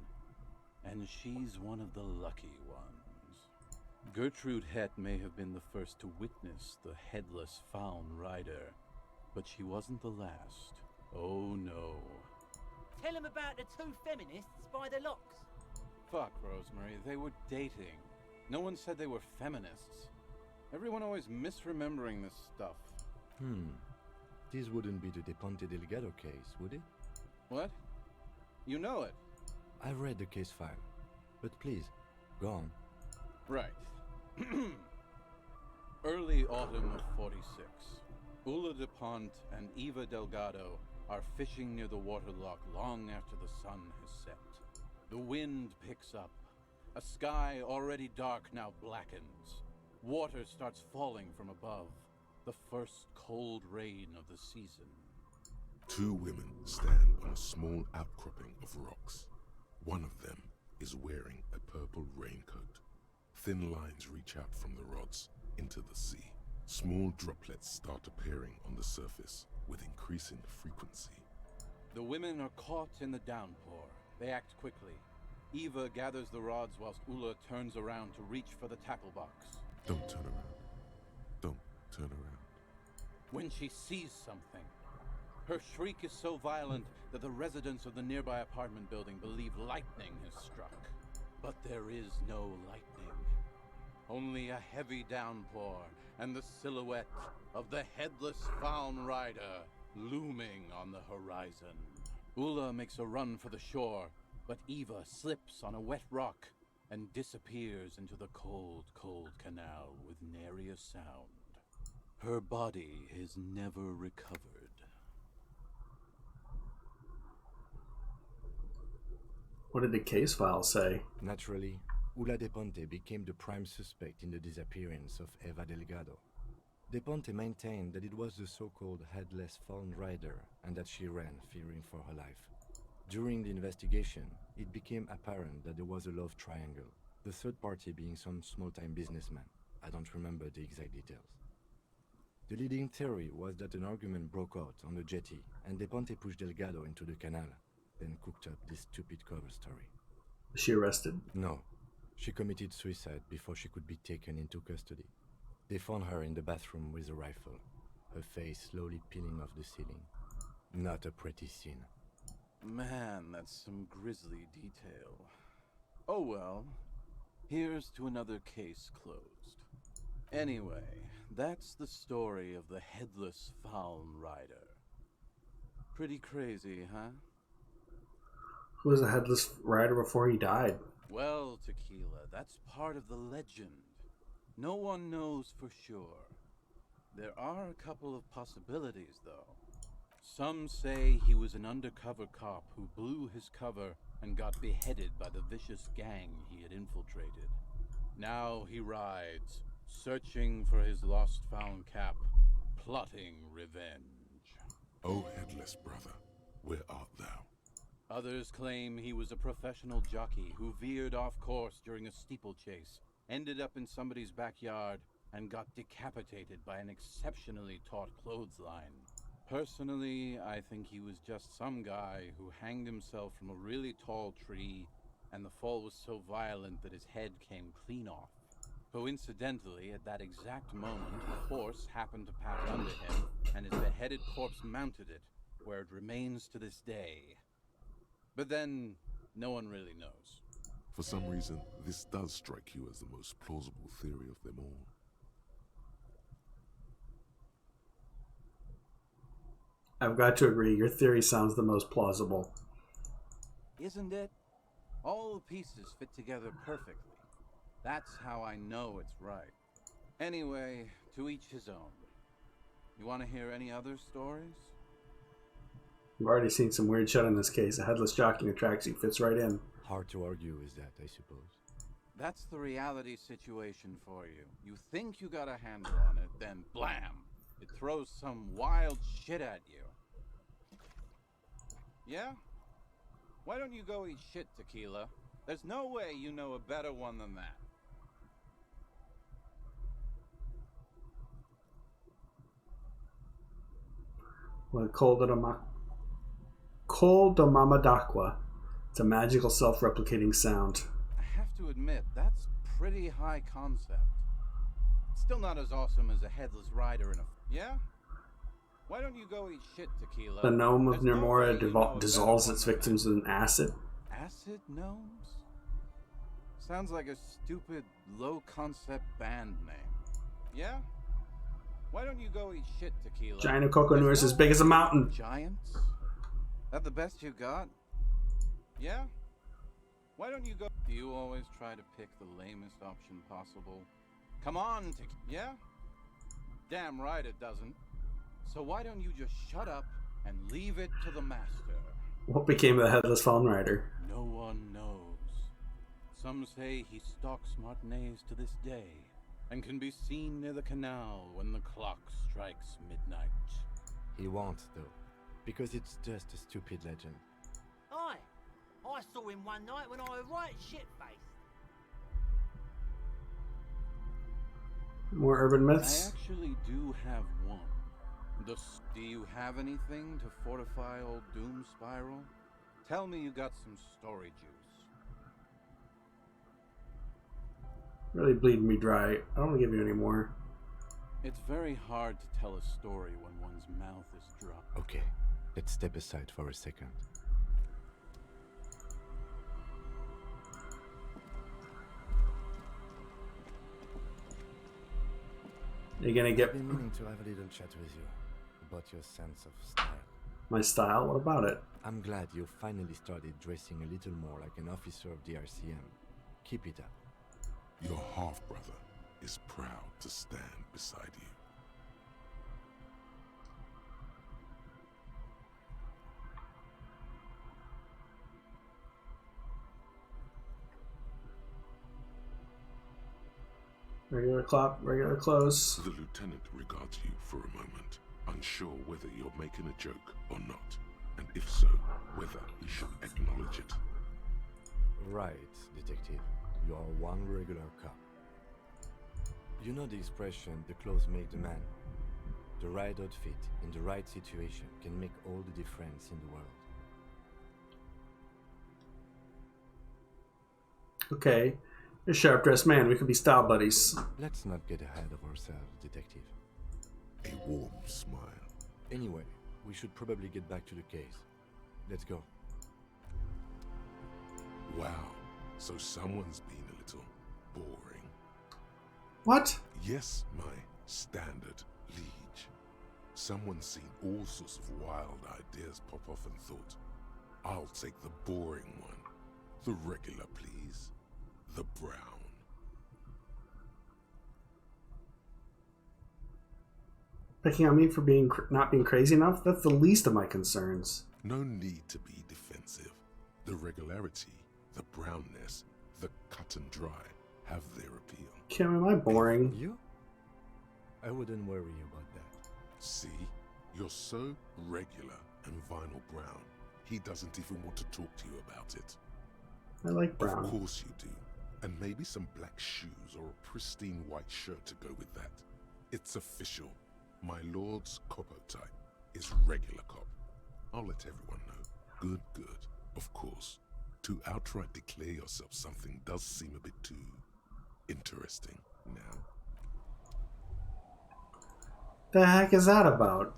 And she's one of the lucky ones. Gertrude Het may have been the first to witness the headless fawn rider, but she wasn't the last. Oh no. Tell him about the two feminists by the locks. Fuck, Rosemary, they were dating. No one said they were feminists. Everyone always misremembering this stuff. This wouldn't be the De Ponte Delgado case, would it? What? You know it? I've read the case file. But please, go on. Right. Early autumn of 46. Ula de Ponte and Eva Delgado are fishing near the waterlock long after the sun has set. The wind picks up. A sky already dark now blackens. Water starts falling from above. The first cold rain of the season. Two women stand on a small outcropping of rocks. One of them is wearing a purple raincoat. Thin lines reach out from the rods into the sea. Small droplets start appearing on the surface with increasing frequency. The women are caught in the downpour. They act quickly. Eva gathers the rods whilst Ula turns around to reach for the tackle box. Don't turn around. Don't turn around. When she sees something, her shriek is so violent that the residents of the nearby apartment building believe lightning has struck. But there is no lightning. Only a heavy downpour and the silhouette of the headless Faun Rider looming on the horizon. Ula makes a run for the shore, but Eva slips on a wet rock and disappears into the cold, cold canal with nary a sound. Her body is never recovered. What did the case file say? Naturally, Ula de Ponte became the prime suspect in the disappearance of Eva Delgado. De Ponte maintained that it was the so-called headless Faun Rider and that she ran, fearing for her life. During the investigation, it became apparent that there was a love triangle, the third party being some small-time businessman. I don't remember the exact details. The leading theory was that an argument broke out on the jetty and De Ponte pushed Delgado into the canal, then cooked up this stupid cover story. Was she arrested? No. She committed suicide before she could be taken into custody. They found her in the bathroom with a rifle, her face slowly peeling off the ceiling. Not a pretty scene. Man, that's some grisly detail. Oh well, here's to another case closed. Anyway, that's the story of the headless Faun Rider. Pretty crazy, huh? Who was a headless rider before he died? Well, Tequila, that's part of the legend. No one knows for sure. There are a couple of possibilities, though. Some say he was an undercover cop who blew his cover and got beheaded by the vicious gang he had infiltrated. Now he rides, searching for his lost found cap, plotting revenge. O headless brother, where art thou? Others claim he was a professional jockey who veered off course during a steeplechase, ended up in somebody's backyard, and got decapitated by an exceptionally taut clothesline. Personally, I think he was just some guy who hanged himself from a really tall tree, and the fall was so violent that his head came clean off. Coincidentally, at that exact moment, a horse happened to pass under him, and his beheaded corpse mounted it, where it remains to this day. But then, no one really knows. For some reason, this does strike you as the most plausible theory of them all. I've got to agree, your theory sounds the most plausible. Isn't it? All the pieces fit together perfectly. That's how I know it's right. Anyway, to each his own. You want to hear any other stories? You've already seen some weird shit in this case. A headless jockey in a tracksuit fits right in. Hard to argue with that, I suppose. That's the reality situation for you. You think you got a handle on it, then blam! It throws some wild shit at you. Yeah? Why don't you go eat shit, Tequila? There's no way you know a better one than that. Well, Koldomamadakwa. It's a magical self-replicating sound. I have to admit, that's pretty high concept. Still not as awesome as a headless rider in a... Yeah? Why don't you go eat shit, Tequila? The gnome of Nermora dissolves its victims with an acid. Acid gnomes? Sounds like a stupid, low-concept band name. Yeah? Why don't you go eat shit, Tequila? Giant of cocoa There's newers no as big as a way. mountain. Giants? That the best you got? Yeah? Why don't you go? Do you always try to pick the lamest option possible? Come on, yeah? Damn right it doesn't. So why don't you just shut up and leave it to the master? What became of the Headless Fallen Rider? No one knows. Some say he stalks Martinez to this day, and can be seen near the canal when the clock strikes midnight. He won't, though, because it's just a stupid legend. Aye, I saw him one night when I was right shit-faced. More urban I myths? actually do have one. Do you have anything to fortify old Doom Spiral? Tell me you got some story juice. Really bleeding me dry. I don't want to give you any more. It's very hard to tell a story when one's mouth is dry. Okay, let's step aside for a second. You're gonna get I've been meaning to have a little chat with you about your sense of style. my style? What about it? I'm glad you finally started dressing a little more like an officer of the RCM. Keep it up. Your half-brother is proud to stand beside you. Regular clap, regular close. The lieutenant regards you for a moment, unsure whether you're making a joke or not, and if so, whether he should acknowledge it. Right, detective. You are one regular cop. You know the expression, the clothes make the man. The right outfit in the right situation can make all the difference in the world. Okay. You're a sharp-dressed man. We could be style buddies. Let's not get ahead of ourselves, detective. A warm smile. Anyway, we should probably get back to the case. Let's go. Wow, so someone's been a little boring. What? Yes, my standard liege. Someone's seen all sorts of wild ideas pop off and thought, I'll take the boring one. The regular, please. The brown. Picking on me for being not being crazy enough? That's the least of my concerns. No need to be defensive. The regularity, the brownness, the cut and dry have their appeal. Kim, am I boring? You? I wouldn't worry about that. See? You're so regular and vinyl brown, he doesn't even want to talk to you about it. I like brown. Of course you do. And maybe some black shoes or a pristine white shirt to go with that. It's official. My lord's Copo type is regular cop. I'll let everyone know. Good. Of course. To outright declare yourself something does seem a bit too interesting now. The heck is that about?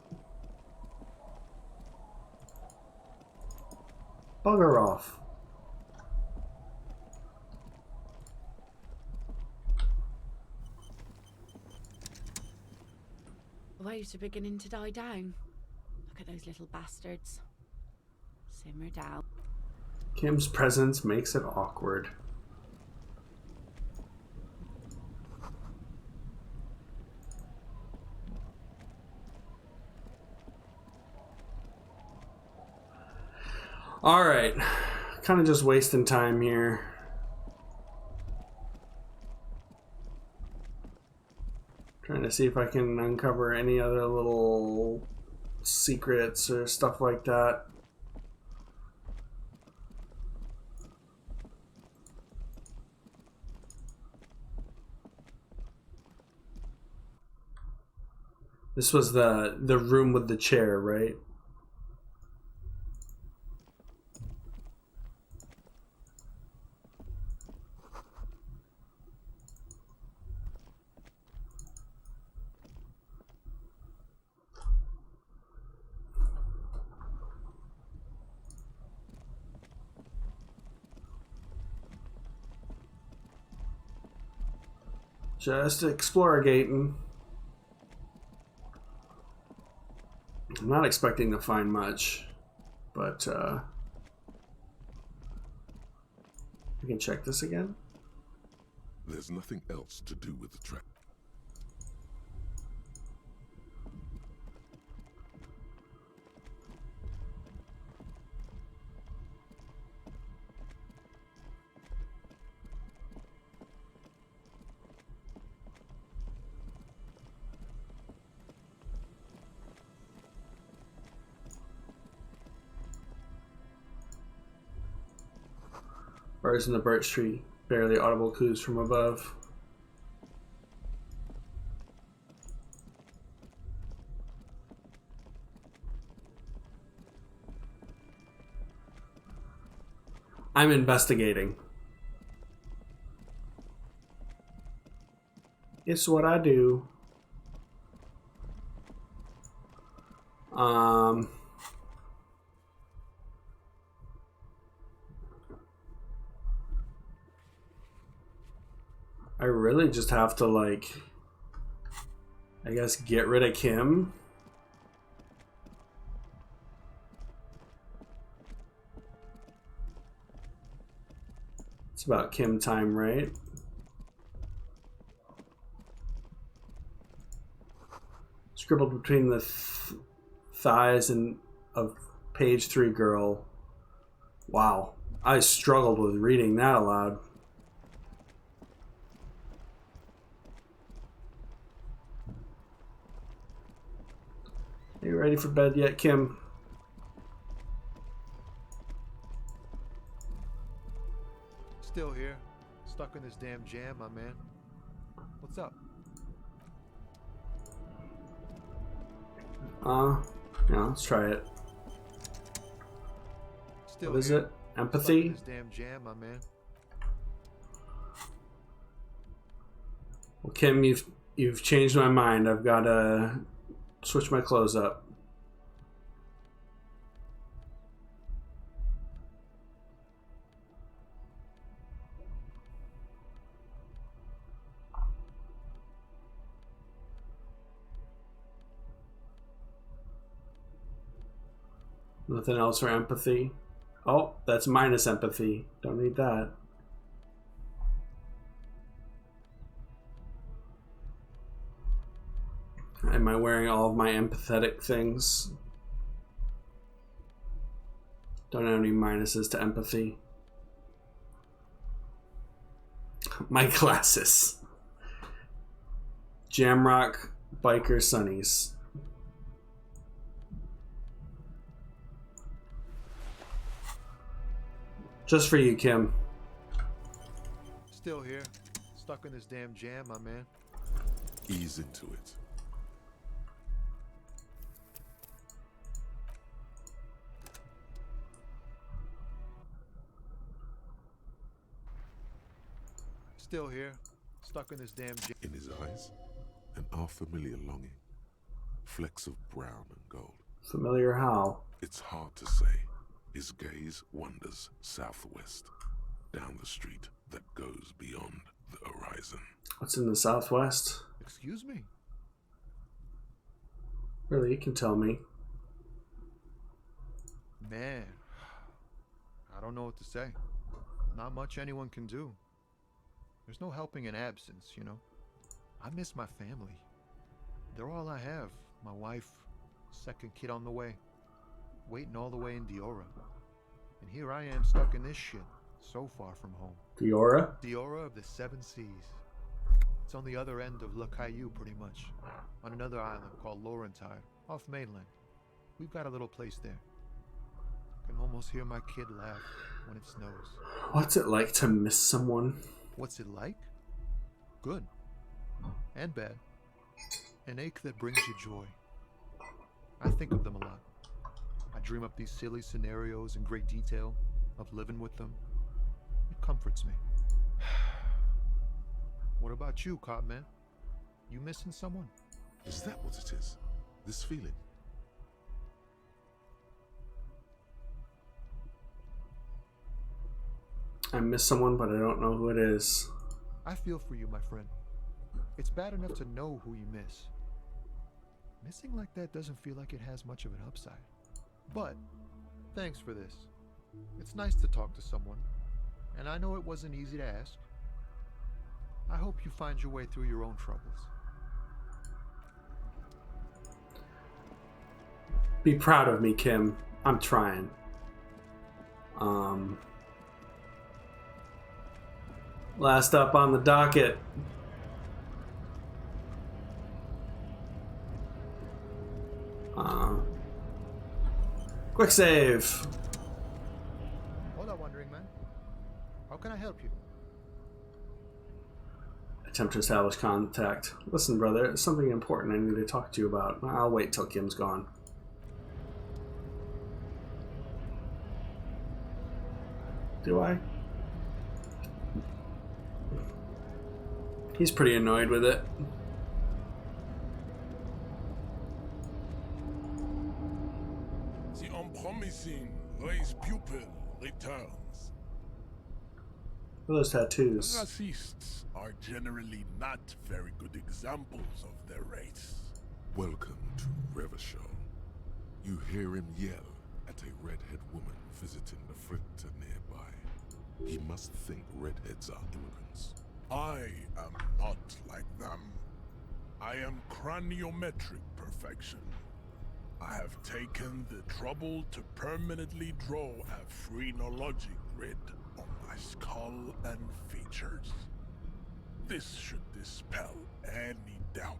Bugger off. Waves are beginning to die down. Look at those little bastards. Simmer down. Kim's presence makes it awkward. Alright. Kind of just wasting time here. Trying to see if I can uncover any other little secrets or stuff like that. This was the room with the chair, right? Just explorating. I'm not expecting to find much, but we can check this again. There's nothing else to do with the trap. Birds in the birch tree, barely audible coos from above. I'm investigating. It's what I do. I really just have to, like, I guess, get rid of Kim. It's about Kim time, right? Scribbled between the thighs and of page 3 girl. Wow. I struggled with reading that aloud. Are you ready for bed yet, Kim? Still here, stuck in this damn jam, my man. What's up? Yeah, let's try it. Still what is here, it? Empathy? Stuck in this damn jam, my man. Well, Kim, you've changed my mind. I've got to switch my clothes up. Nothing else for empathy. Oh, that's minus empathy. Don't need that. Am I wearing all of my empathetic things? Don't have any minuses to empathy. My glasses. Jamrock Biker Sunnies. Just for you, Kim. Still here, stuck in this damn jam, my man. Ease into it. Still here, stuck in this damn jam. In his eyes, an unfamiliar longing. Flecks of brown and gold. Familiar how? It's hard to say. His gaze wanders southwest, down the street that goes beyond the horizon. What's in the southwest? Excuse me? Really, you can tell me. Man, I don't know what to say. Not much anyone can do. There's no helping in absence, you know. I miss my family. They're all I have. My wife, second kid on the way. Waiting all the way in Diora. And here I am stuck in this shit, so far from home. Diora? Diora of the Seven Seas. It's on the other end of Le Caillou, pretty much. On another island called Laurentide, off mainland. We've got a little place there. I can almost hear my kid laugh when it snows. What's it like to miss someone? What's it like? Good. And bad. An ache that brings you joy. I think of them a lot. I dream up these silly scenarios in great detail of living with them. It comforts me. What about you, Cop Man? You missing someone? Is that what it is? This feeling? I miss someone, but I don't know who it is. I feel for you, my friend. It's bad enough to know who you miss. Missing like that doesn't feel like it has much of an upside. But, thanks for this. It's nice to talk to someone, and I know it wasn't easy to ask. I hope you find your way through your own troubles. Be proud of me, Kim. I'm trying. Last up on the docket. Quick save. Hola, Wandering Man. How can I help you? Attempt to establish contact. Listen, brother, there's something important I need to talk to you about. I'll wait till Kim's gone. Do I? He's pretty annoyed with it. The unpromising race pupil returns. What are those tattoos? Racists are generally not very good examples of their race. Welcome to Revachol. You hear him yell at a redhead woman visiting the fritter nearby. He must think redheads are immigrants. I am not like them. I am craniometric perfection. I have taken the trouble to permanently draw a phrenologic grid on my skull and features. This should dispel any doubt.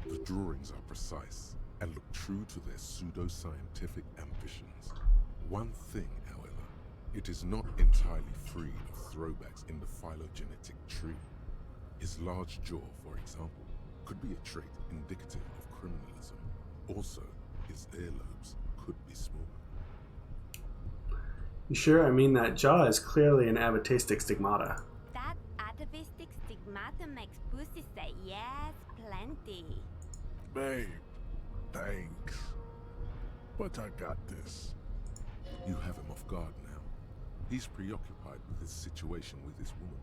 The drawings are precise and look true to their pseudo-scientific ambitions. One thing, however, it is not entirely free of throwbacks in the phylogenetic tree. His large jaw, for example, could be a trait indicative of criminalism. Also, his earlobes could be small. You sure? I mean, that jaw is clearly an atavistic stigmata. That atavistic stigmata makes pussy say yes, plenty. Babe, thanks. But I got this. You have him off guard now. He's preoccupied with his situation with this woman.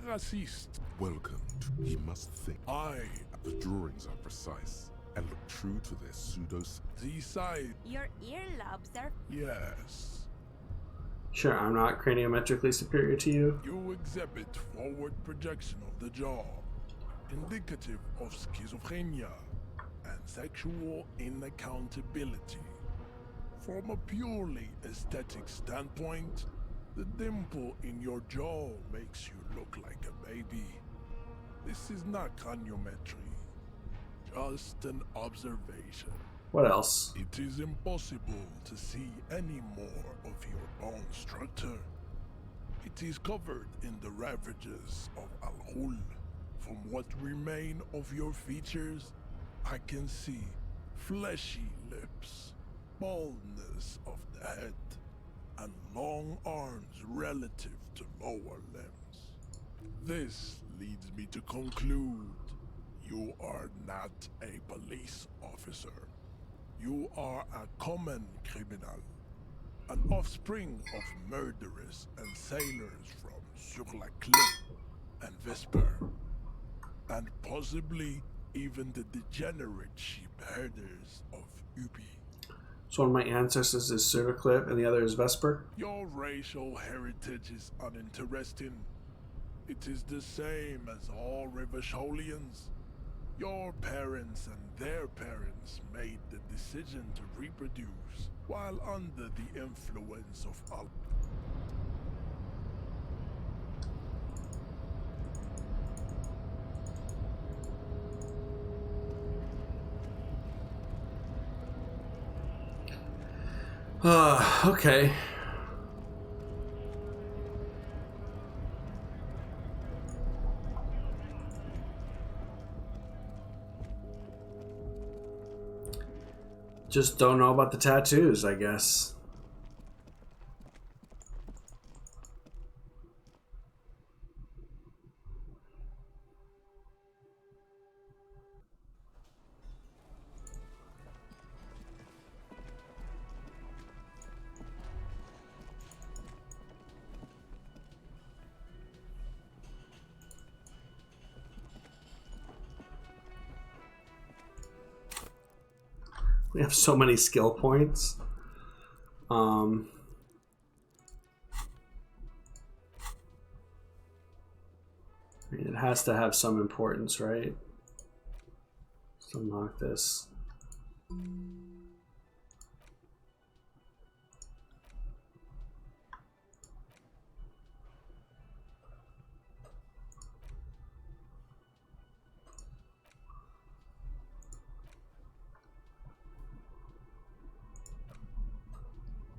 Racist. Welcome to... He must think. The drawings are precise and look true to their pseudos... The side... Your earlobes are... Yes. Sure, I'm not craniometrically superior to you. You exhibit forward projection of the jaw, indicative of schizophrenia and sexual inaccountability. From a purely aesthetic standpoint, the dimple in your jaw makes you look like a baby. This is not craniometry, just an observation. What else? It is impossible to see any more of your bone structure. It is covered in the ravages of Al-Hul. From what remain of your features, I can see fleshy lips, baldness of the head, and long arms relative to lower limbs. This leads me to conclude you are not a police officer. You are a common criminal, an offspring of murderers and sailors from Sur-la-Clé and Vesper, and possibly even the degenerate sheep herders of Ubi. So one of my ancestors is Sur-la-Clé and the other is Vesper? Your racial heritage is uninteresting. It is the same as all Revacholians. Your parents and their parents made the decision to reproduce while under the influence of Al. Okay. Just don't know about the tattoos, I guess. We have so many skill points. It has to have some importance, right? Let's unlock this.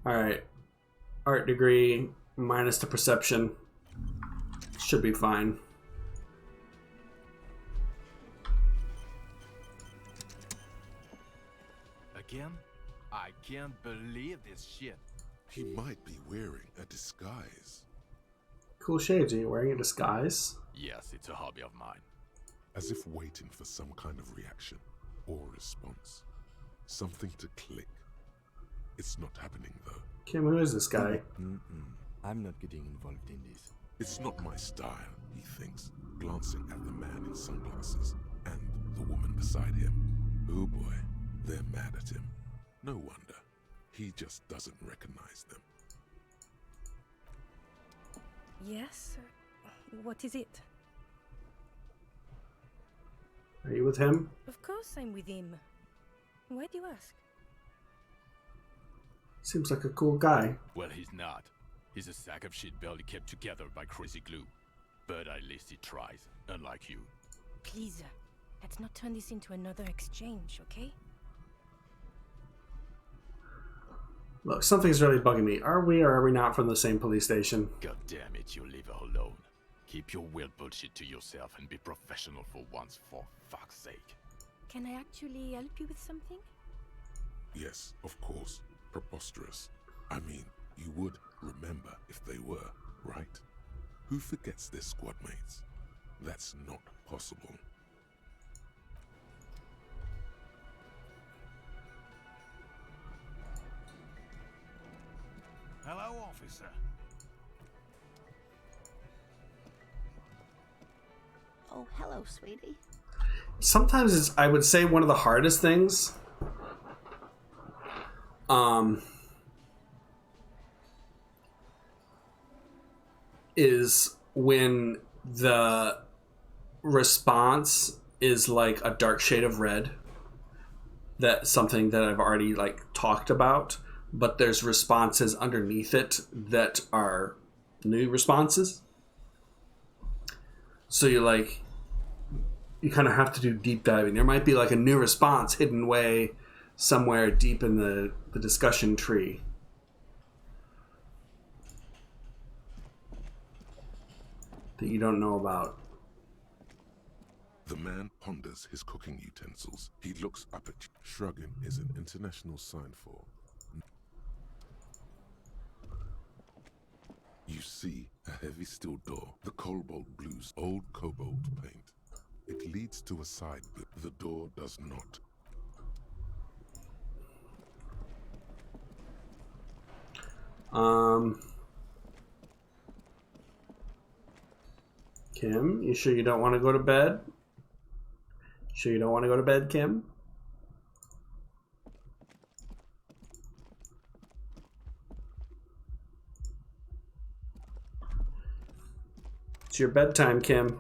All right, art degree minus the perception should be fine. Again? I can't believe this shit. He might be wearing a disguise. Cool shades. Are you wearing a disguise? Yes, it's a hobby of mine. As if waiting for some kind of reaction or response. Something to click. It's not happening though. Kim, who is this guy? I'm not getting involved in this. It's not my style, he thinks, glancing at the man in sunglasses and the woman beside him. Oh boy, they're mad at him. No wonder. He just doesn't recognize them. Yes? What is it? Are you with him? Of course I'm with him. Why do you ask? Seems like a cool guy. Well, he's not. He's a sack of shit barely kept together by crazy glue. But at least he tries, unlike you. Please, let's not turn this into another exchange, okay? Look, something's really bugging me. Are we or are we not from the same police station? God damn it, you leave her alone. Keep your weird bullshit to yourself and be professional for once, for fuck's sake. Can I actually help you with something? Yes, of course. Preposterous. I mean, you would remember if they were, right? Who forgets their squad mates? That's not possible. Hello, officer. Oh, hello, sweetie. Sometimes it's, I would say, one of the hardest things. Is when the response is like a dark shade of red. That's something that I've already like talked about, but there's responses underneath it that are new responses. So you kind of have to do deep diving. There might be like a new response hidden away somewhere deep in the discussion tree. That you don't know about. The man ponders his cooking utensils. He looks up at you. Shrugging is an international sign for. You see a heavy steel door. The cobalt blues, old cobalt paint. It leads to a side, but the door does not. Kim, you sure you don't want to go to bed? Sure you don't want to go to bed, Kim? It's your bedtime, Kim.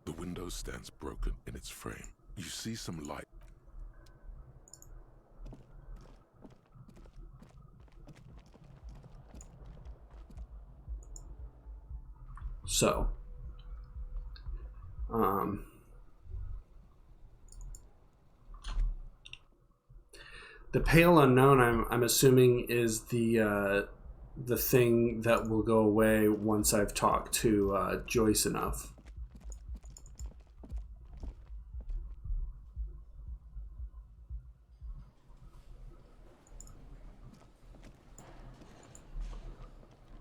The window stands broken in its frame. You see some light. So, the pale unknown, I'm assuming, is the thing that will go away once I've talked to Joyce enough.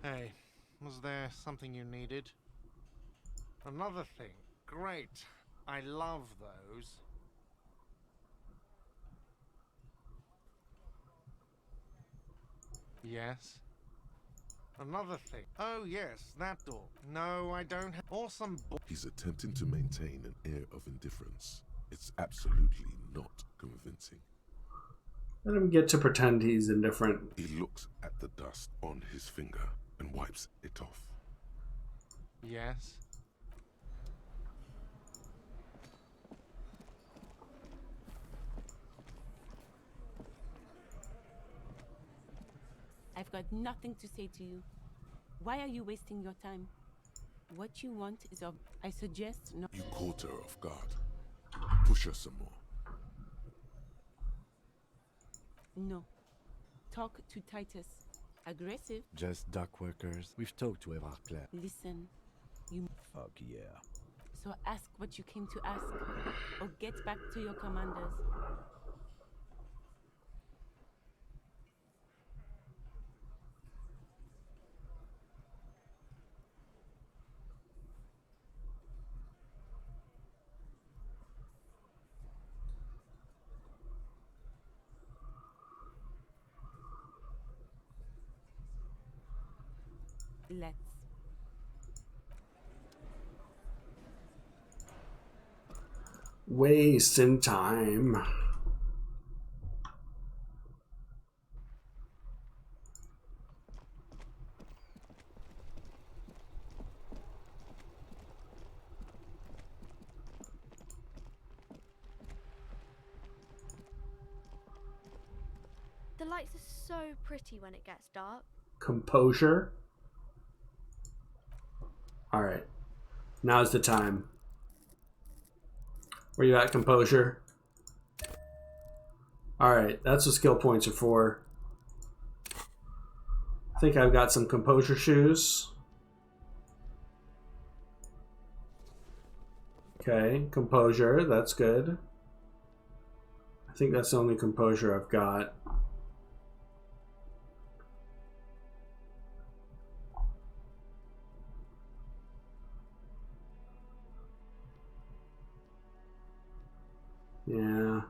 Hey, was there something you needed? Another thing. Great. I love those. Yes? Another thing. Oh, yes, that door. No, I don't have... Awesome. He's attempting to maintain an air of indifference. It's absolutely not convincing. Let him get to pretend he's indifferent. He looks at the dust on his finger and wipes it off. Yes? I've got nothing to say to you. Why are you wasting your time? What you want is of... I suggest no... You caught her off guard. Push her some more. No. Talk to Titus. Aggressive? Just dock workers. We've talked to Eva Claire. Listen. You... Fuck yeah. So ask what you came to ask. Or get back to your commanders. Let's. Wasting time. The lights are so pretty when it gets dark. Composure. Alright. Now's the time. Where you at, composure? Alright, that's what skill points are for. I think I've got some composure shoes. Okay, composure, that's good. I think that's the only composure I've got. Yeah,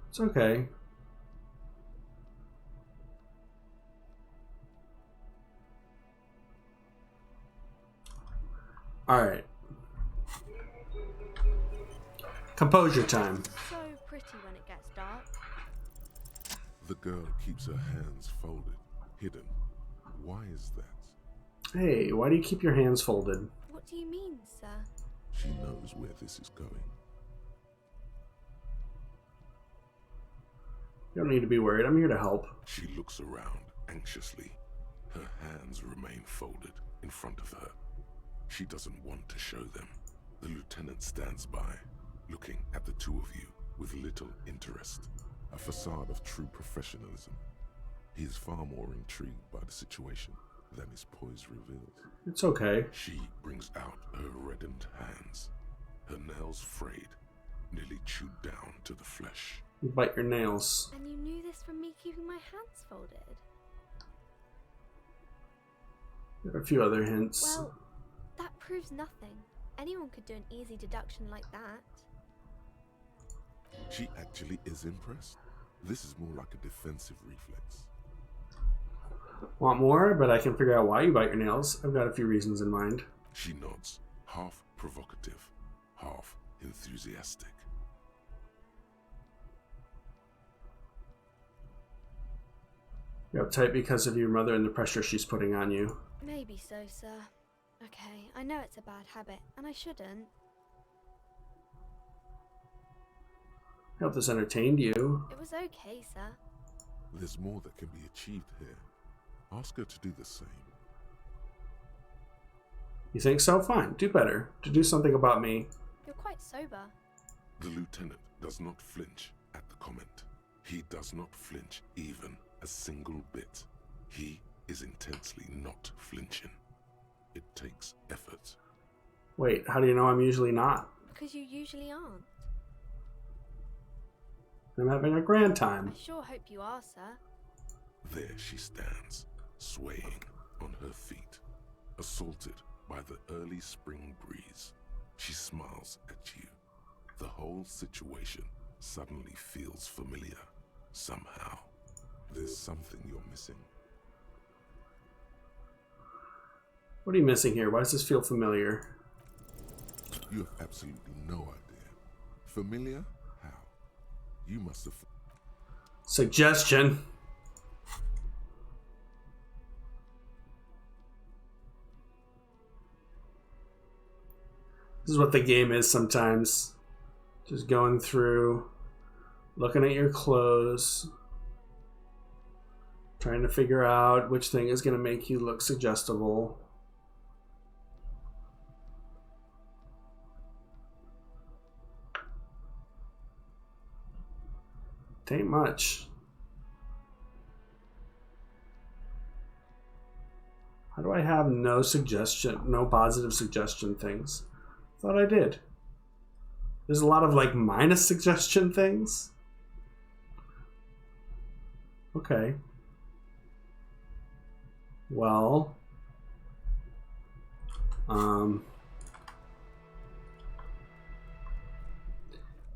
it's okay. All right. Composure time. So pretty when it gets dark. The girl keeps her hands folded, hidden. Why is that? Hey, why do you keep your hands folded? What do you mean, sir? She knows where this is going. You don't need to be worried. I'm here to help. She looks around anxiously. Her hands remain folded in front of her. She doesn't want to show them. The lieutenant stands by, looking at the two of you with little interest. A facade of true professionalism. He is far more intrigued by the situation than his poise reveals. It's okay. She brings out her reddened hands, her nails frayed, nearly chewed down to the flesh. You bite your nails. And you knew this from me keeping my hands folded? There are a few other hints. Well, that proves nothing. Anyone could do an easy deduction like that. She actually is impressed. This is more like a defensive reflex. Want more? But I can figure out why you bite your nails. I've got a few reasons in mind. She nods, half provocative, half enthusiastic. You're uptight because of your mother and the pressure she's putting on you. Maybe so, sir. Okay, I know it's a bad habit, and I shouldn't. I hope this entertained you. It was okay, sir. There's more that can be achieved here. Ask her to do the same. You think so? Fine. Do better. To do something about me. You're quite sober. The lieutenant does not flinch at the comment. He does not flinch even a single bit. He is intensely not flinching. It takes effort. Wait, how do you know I'm usually not? Because you usually aren't. I'm having a grand time. I sure hope you are, sir. There she stands, swaying on her feet, assaulted by the early spring breeze. She smiles at you. The whole situation suddenly feels familiar, somehow. There's something you're missing. What are you missing here? Why does this feel familiar? You have absolutely no idea. Familiar? How? You must have... Suggestion. This is what the game is sometimes. Just going through, looking at your clothes, trying to figure out which thing is going to make you look suggestible. Tain't much. How do I have no positive suggestion things? Thought I did. There's a lot of like minus suggestion things. Okay. Well.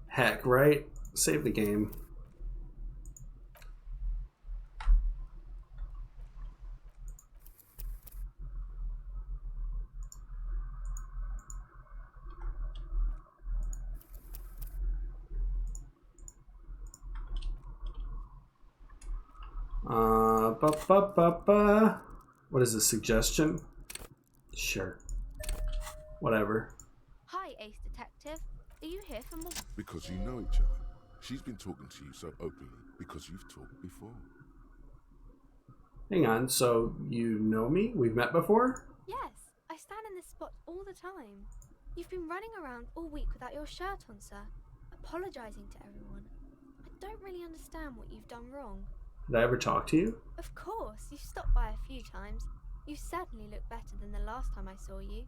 Heck, right? Save the game. What is this, suggestion? Sure. Whatever. Hi, Ace Detective. Are you here for more? Because you know each other. She's been talking to you so openly because you've talked before. Hang on, so you know me? We've met before? Yes, I stand in this spot all the time. You've been running around all week without your shirt on, sir, apologizing to everyone. I don't really understand what you've done wrong. Did I ever talk to you? Of course, you've stopped by a few times. You certainly look better than the last time I saw you.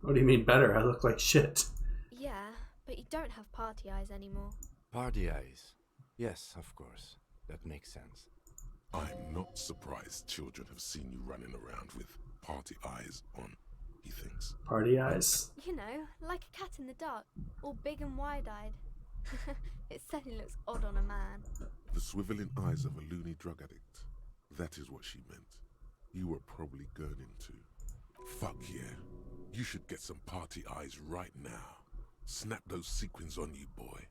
What do you mean better? I look like shit. Yeah, but you don't have party eyes anymore. Party eyes? Yes, of course. That makes sense. I'm not surprised children have seen you running around with party eyes on, he thinks. Party eyes? You know, like a cat in the dark, all big and wide-eyed. It certainly looks odd on a man. The swiveling eyes of a loony drug addict. That is what she meant. You were probably gurning too. Fuck yeah. You should get some party eyes right now. Snap those sequins on you, boy.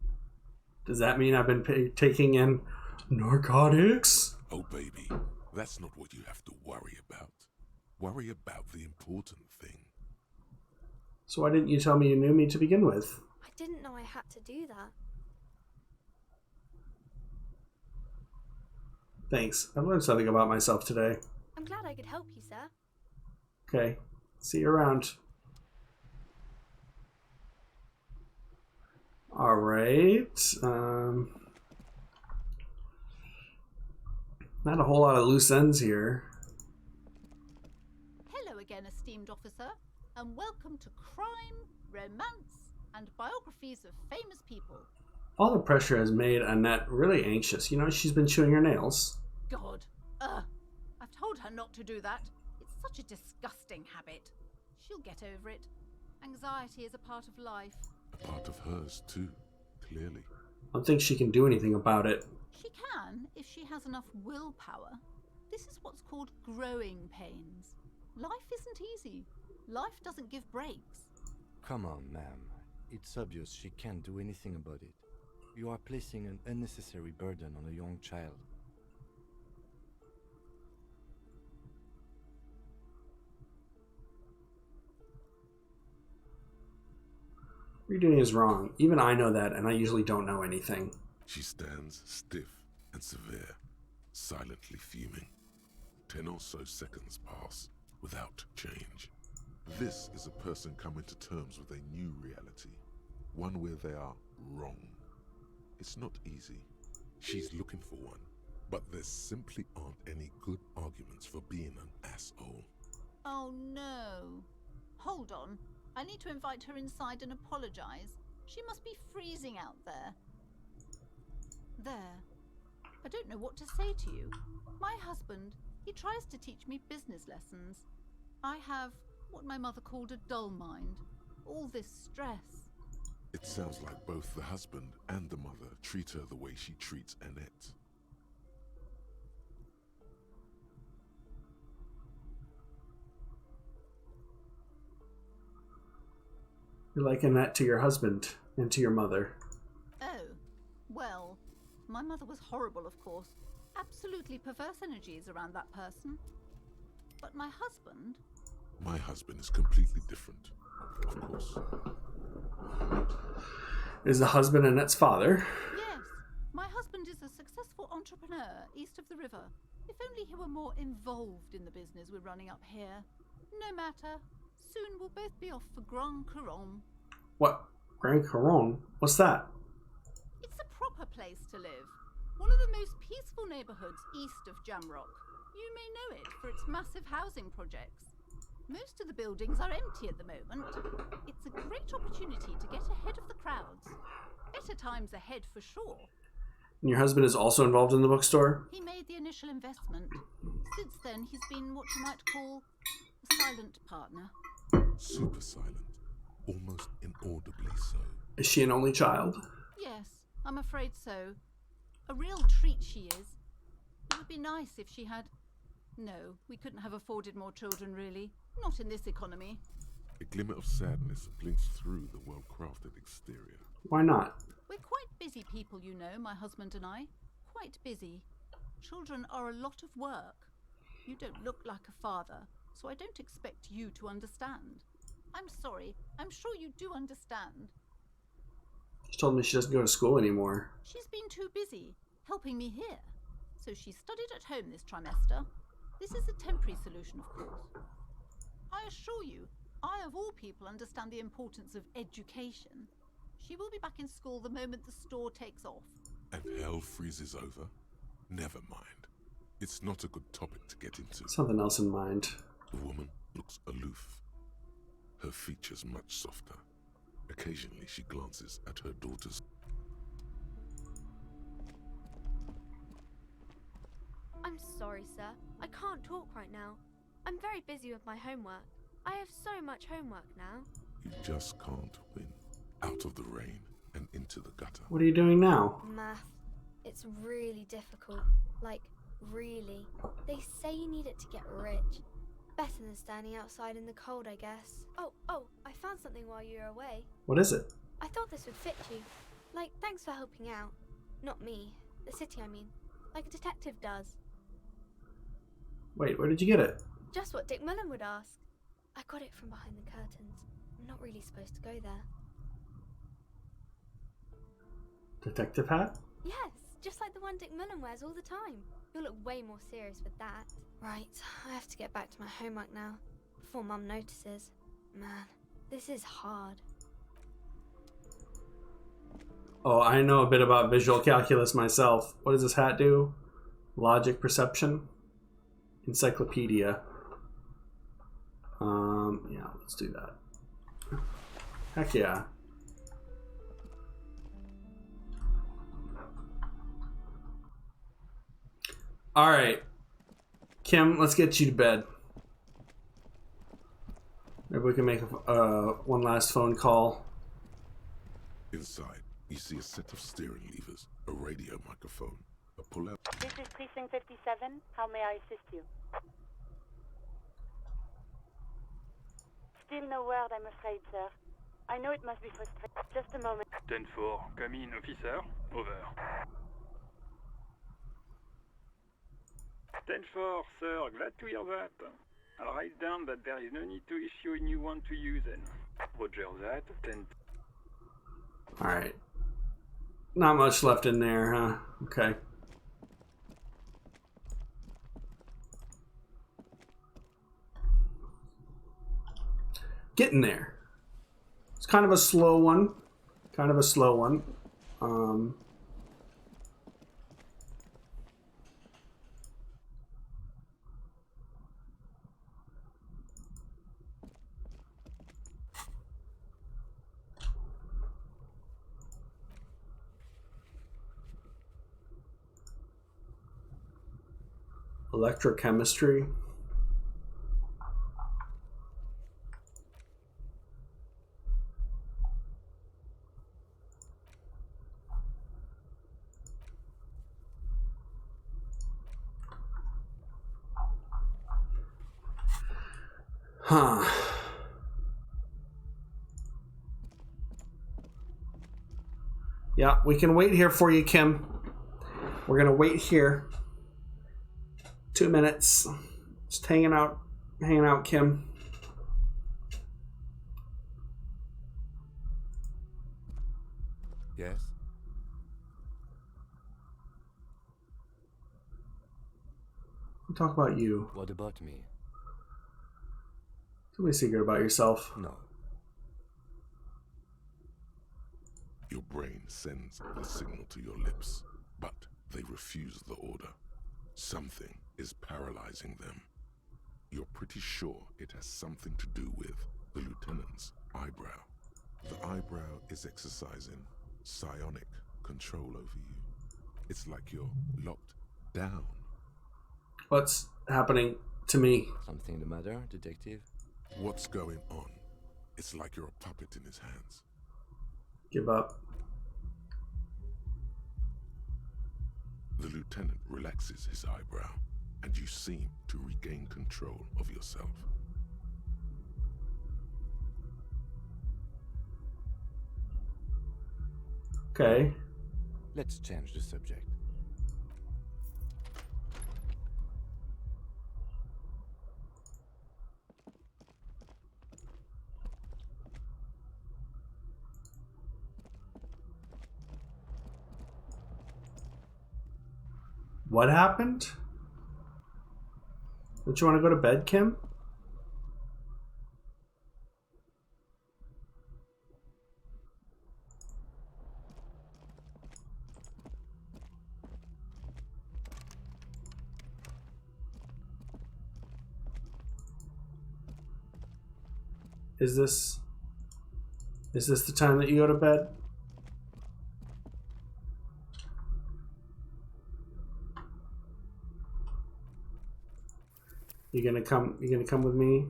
Does that mean I've been taking in narcotics? Oh, baby. That's not what you have to worry about. Worry about the important thing. So why didn't you tell me you knew me to begin with? I didn't know I had to do that. Thanks. I've learned something about myself today. I'm glad I could help you, sir. Okay. See you around. Alright. Not a whole lot of loose ends here. Hello again, esteemed officer, and welcome to Crime, Romance, and Biographies of Famous People. All the pressure has made Annette really anxious. You know, she's been chewing her nails. God, I've told her not to do that. It's such a disgusting habit. She'll get over it. Anxiety is a part of life. A part of hers too, clearly. I don't think she can do anything about it. She can, if she has enough willpower. This is what's called growing pains. Life isn't easy. Life doesn't give breaks. Come on, ma'am. It's obvious she can't do anything about it. You are placing an unnecessary burden on a young child. What you're doing is wrong. Even I know that, and I usually don't know anything. She stands stiff and severe, silently fuming. 10 or so seconds pass without change. This is a person coming to terms with a new reality, one where they are wrong. It's not easy. She's looking for one, but there simply aren't any good arguments for being an asshole. Oh no. Hold on. I need to invite her inside and apologize. She must be freezing out there. There. I don't know what to say to you. My husband, he tries to teach me business lessons. I have what my mother called a dull mind. All this stress. It sounds like both the husband and the mother treat her the way she treats Annette. You're like Annette to your husband and to your mother. Oh, well, my mother was horrible, of course. Absolutely perverse energies around that person. But my husband... My husband is completely different, of course. Is the husband Annette's father? Yes, my husband is a successful entrepreneur east of the river. If only he were more involved in the business we're running up here. No matter. Soon we'll both be off for Grand Couronne. What? Grand Couronne? What's that? It's a proper place to live. One of the most peaceful neighborhoods east of Jamrock. You may know it for its massive housing projects. Most of the buildings are empty at the moment. It's a great opportunity to get ahead of the crowds. Better times ahead for sure. And your husband is also involved in the bookstore? He made the initial investment. Since then, he's been what you might call a silent partner. Super silent. Almost inaudibly so. Is she an only child? Yes, I'm afraid so. A real treat she is. It would be nice if she had... No, we couldn't have afforded more children, really. Not in this economy. A glimmer of sadness blinks through the well-crafted exterior. Why not? We're quite busy people, you know, my husband and I. Quite busy. Children are a lot of work. You don't look like a father, so I don't expect you to understand. I'm sorry. I'm sure you do understand. She told me she doesn't go to school anymore. She's been too busy, helping me here. So she studied at home this trimester. This is a temporary solution, of course. I assure you, I of all people understand the importance of education. She will be back in school the moment the store takes off. And hell freezes over? Never mind. It's not a good topic to get into. Something else in mind. The woman looks aloof. Her features much softer. Occasionally she glances at her daughters. I'm sorry, sir. I can't talk right now. I'm very busy with my homework. I have so much homework now. You just can't win. Out of the rain and into the gutter. What are you doing now? Math. It's really difficult. Like, really. They say you need it to get rich. Better than standing outside in the cold, I guess. Oh, I found something while you were away. What is it? I thought this would fit you. Like, thanks for helping out. Not me. The city, I mean. Like a detective does. Wait, where did you get it? Just what Dick Mullen would ask. I got it from behind the curtains. I'm not really supposed to go there. Detective hat? Yes, just like the one Dick Mullen wears all the time. You'll look way more serious with that. Right, I have to get back to my homework now, before Mum notices. Man, this is hard. Oh, I know a bit about visual calculus myself. What does this hat do? Logic perception? Encyclopedia. Yeah, let's do that. Heck yeah. All right, Kim, let's get you to bed. Maybe we can make one last phone call. Inside, you see a set of steering levers, a radio microphone, a pull-out. This is Precinct 57. How may I assist you? Still no word, I'm afraid, sir. I know it must be frustrating. Just a moment. 10-4, come in, officer. Over. 10-4, sir. Glad to hear that. I'll write down that there is no need to issue a new one to you then. Roger that. 10. Alright. Not much left in there, huh? Okay. Getting there. It's kind of a slow one. Electrochemistry. Huh. Yeah, we can wait here for you, Kim. We're gonna wait here. 2 minutes. Just hanging out, Kim. Yes? Talk about you. What about me? Tell me a secret about yourself. No. Your brain sends the signal to your lips, but they refuse the order. Something is paralyzing them. You're pretty sure it has something to do with the lieutenant's eyebrow. The eyebrow is exercising psionic control over you. It's like you're locked down. What's happening to me? Something the matter, detective? What's going on? It's like you're a puppet in his hands. Give up. The lieutenant relaxes his eyebrow, and you seem to regain control of yourself. Okay. Let's change the subject. What happened? Don't you want to go to bed, Kim? Is this the time that you go to bed? You gonna come with me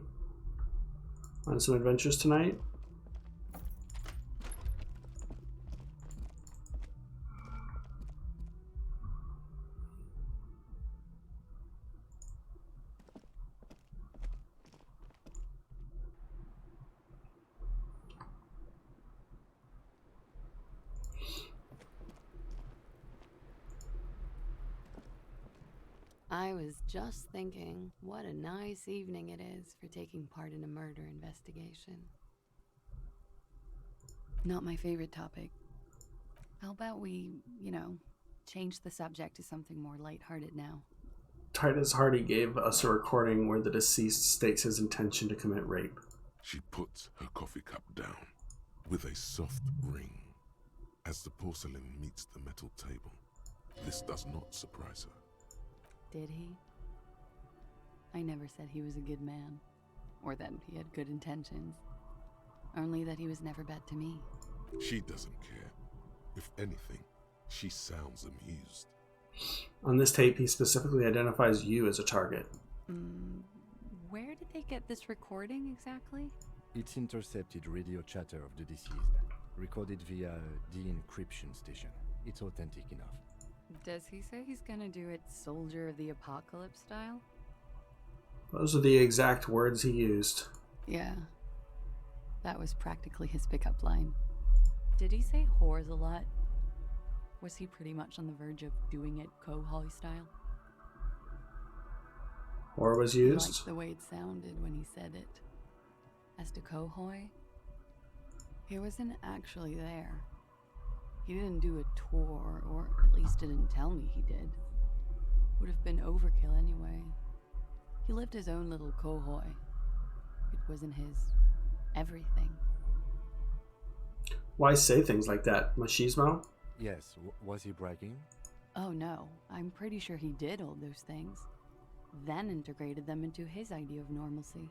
on some adventures tonight? I was just thinking, what a nice evening it is for taking part in a murder investigation. Not my favorite topic. How about we, change the subject to something more lighthearted now? Titus Hardy gave us a recording where the deceased states his intention to commit rape. She puts her coffee cup down with a soft ring as the porcelain meets the metal table. This does not surprise her. Did he? I never said he was a good man, or that he had good intentions. Only that he was never bad to me. She doesn't care. If anything, she sounds amused. On this tape, he specifically identifies you as a target. Where did they get this recording exactly? It's intercepted radio chatter of the deceased, recorded via a de-encryption station. It's authentic enough. Does he say he's gonna do it Soldier of the Apocalypse style? Those are the exact words he used. Yeah. That was practically his pickup line. Did he say whores a lot? Was he pretty much on the verge of doing it Kohoi style? Or was I used? liked the way it sounded when he said it. As to Kohoi, he wasn't actually there. He didn't do a tour, or at least didn't tell me he did. Would have been overkill anyway. He lived his own little Kohoi. It wasn't his everything. Why say things like that, machismo? Yes, was he bragging? Oh no, I'm pretty sure he did all those things. Then integrated them into his idea of normalcy.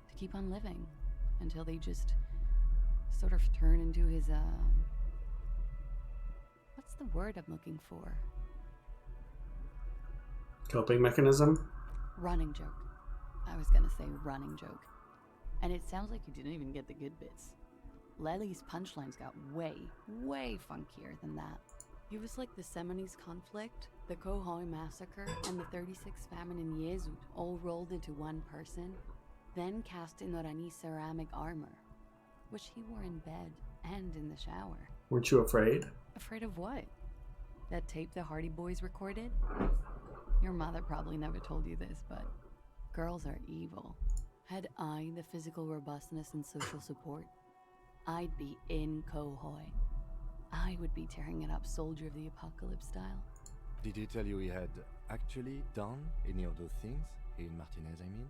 To keep on living. Until they just sort of turn into his, what's the word I'm looking for? Coping mechanism? Running joke. I was gonna say running joke. And it sounds like you didn't even get the good bits. Lely's punchlines got way, way funkier than that. He was like the Seminoles conflict, the Kohoi massacre, and the 36 famine in Yezud all rolled into one person, then cast in Orani ceramic armor, which he wore in bed and in the shower. Weren't you afraid? Afraid of what? That tape the Hardy Boys recorded? Your mother probably never told you this, but girls are evil. Had I the physical robustness and social support, I'd be in Cohoy. I would be tearing it up Soldier of the Apocalypse style. Did he tell you he had actually done any of those things? In Martinez, I mean?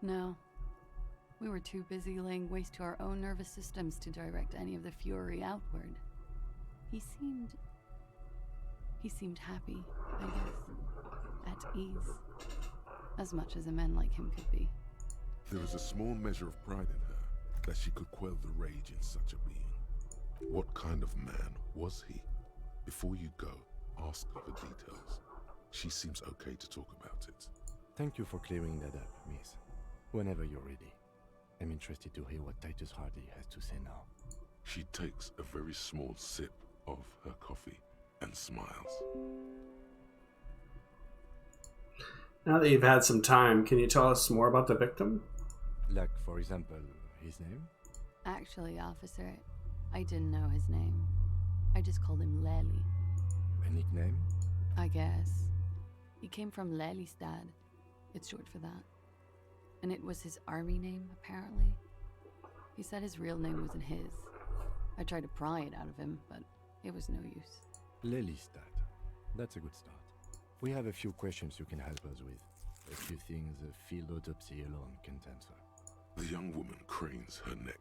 No. We were too busy laying waste to our own nervous systems to direct any of the fury outward. He seemed happy, I guess. At ease. As much as a man like him could be. There is a small measure of pride in her, that she could quell the rage in such a being. What kind of man was he? Before you go, ask for details. She seems okay to talk about it. Thank you for clearing that up, miss. Whenever you're ready. I'm interested to hear what Titus Hardy has to say now. She takes a very small sip of her coffee and smiles. Now that you've had some time, can you tell us more about the victim? Like, for example, his name? Actually, officer, I didn't know his name. I just called him Lely. A nickname? I guess. He came from Lelystad. It's short for that. And it was his army name, apparently. He said his real name wasn't his. I tried to pry it out of him, but it was no use. Lelystad. That's a good start. We have a few questions you can help us with. A few things a field autopsy alone can't answer. The young woman cranes her neck,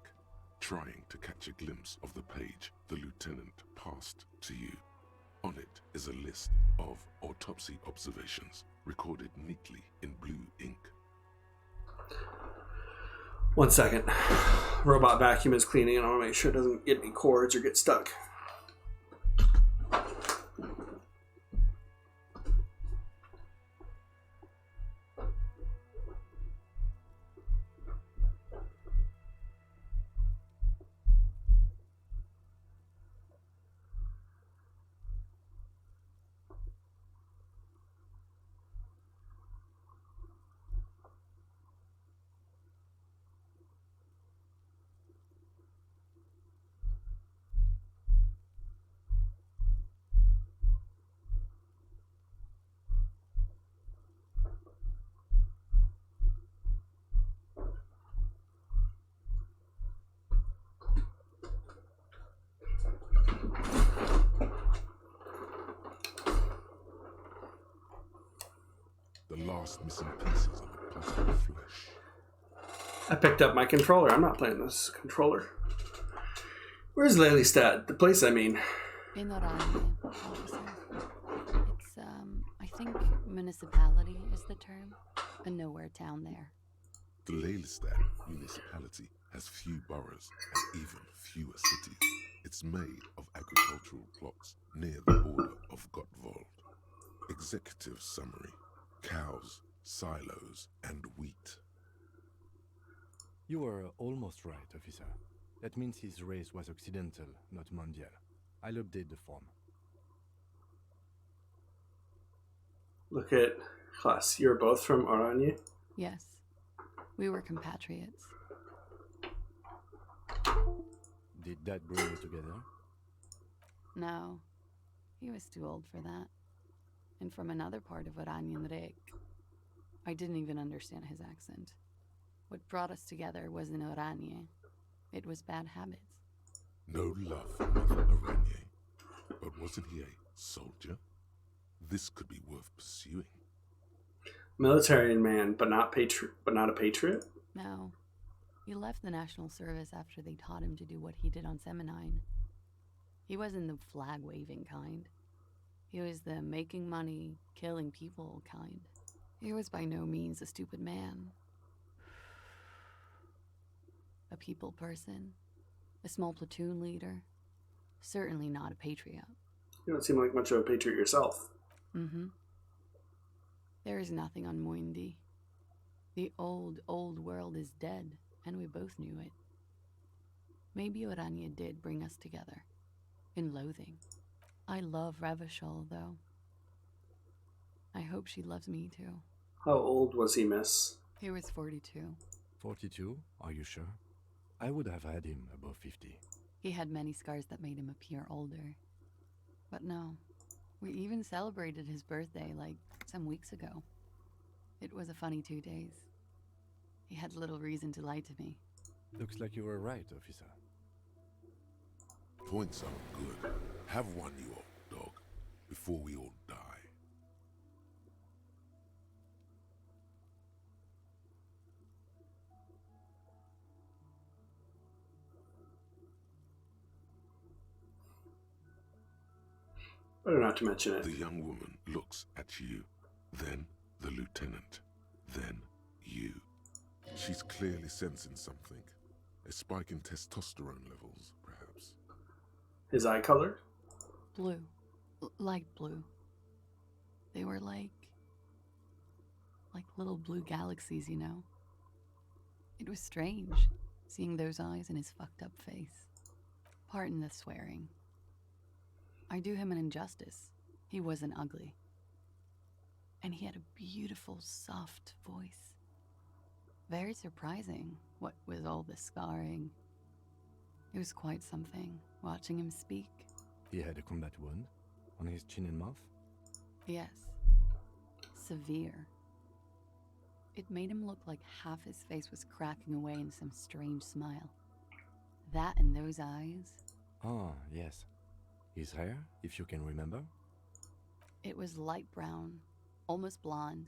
trying to catch a glimpse of the page the lieutenant passed to you. On it is a list of autopsy observations, recorded neatly in blue ink. 1 second. Robot vacuum is cleaning, and I want to make sure it doesn't get any cords or get stuck. The last missing pieces of a puzzle of flesh. I picked up my controller. I'm not playing this controller. Where's Lelystad? The place, I mean. In Oranje, officer. It's, I think municipality is the term. A nowhere town there. The Lelystad municipality has few boroughs and even fewer cities. It's made of agricultural plots near the border of Gottwald. Executive summary. Cows, silos, and wheat. You were almost right, officer. That means his race was occidental, not mondial. I'll update the form. Look at us. You're both from Oranje? Yes. We were compatriots. Did that bring you together? No. He was too old for that. And from another part of Oranjenrijk. I didn't even understand his accent. What brought us together wasn't Oranje. It was bad habits. No love for Mother Oranje. But wasn't he a soldier? This could be worth pursuing. Military man, but not a patriot? No. He left the National Service after they taught him to do what he did on Seminine. He wasn't the flag-waving kind. He was the making money, killing people kind. He was by no means a stupid man. A people person. A small platoon leader. Certainly not a patriot. You don't seem like much of a patriot yourself. Mm-hmm. There is nothing on Moindi. The old world is dead, and we both knew it. Maybe Oranje did bring us together. In loathing. I love Revachol, though. I hope she loves me, too. How old was he, miss? He was 42. 42? Are you sure? I would have had him above 50. He had many scars that made him appear older. But no, we even celebrated his birthday like some weeks ago. It was a funny 2 days. He had little reason to lie to me. Looks like you were right, officer. Points are good. Have one, you old dog, before we all die. Better not to mention it. The young woman looks at you, then the lieutenant, then you. She's clearly sensing something. A spike in testosterone levels, perhaps. His eye color? Blue. Light blue. They were like little blue galaxies, you know? It was strange, seeing those eyes in his fucked up face. Pardon the swearing. I do him an injustice. He wasn't ugly. And he had a beautiful, soft voice. Very surprising, what with all the scarring. It was quite something, watching him speak. He had a combat wound on his chin and mouth? Yes. Severe. It made him look like half his face was cracking away in some strange smile. That and those eyes. Ah, yes. His hair, if you can remember? It was light brown, almost blonde.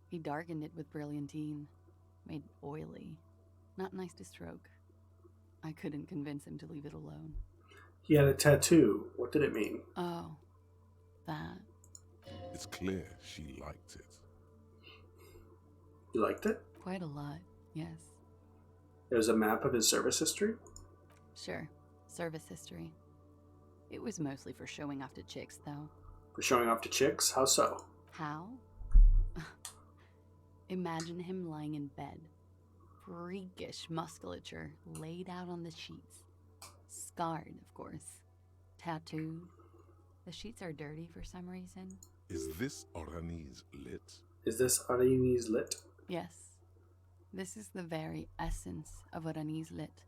He darkened it with brilliantine, made it oily. Not nice to stroke. I couldn't convince him to leave it alone. He had a tattoo. What did it mean? Oh, that. It's clear she liked it. You liked it? Quite a lot, yes. It was a map of his service history? Sure, service history. It was mostly for showing off to chicks, though. For showing off to chicks? How so? How? Imagine him lying in bed. Freakish musculature laid out on the sheets. Scarred, of course. Tattooed. The sheets are dirty for some reason. Is this Orani's lit? Is this Orani's lit? Yes. This is the very essence of Orani's lit.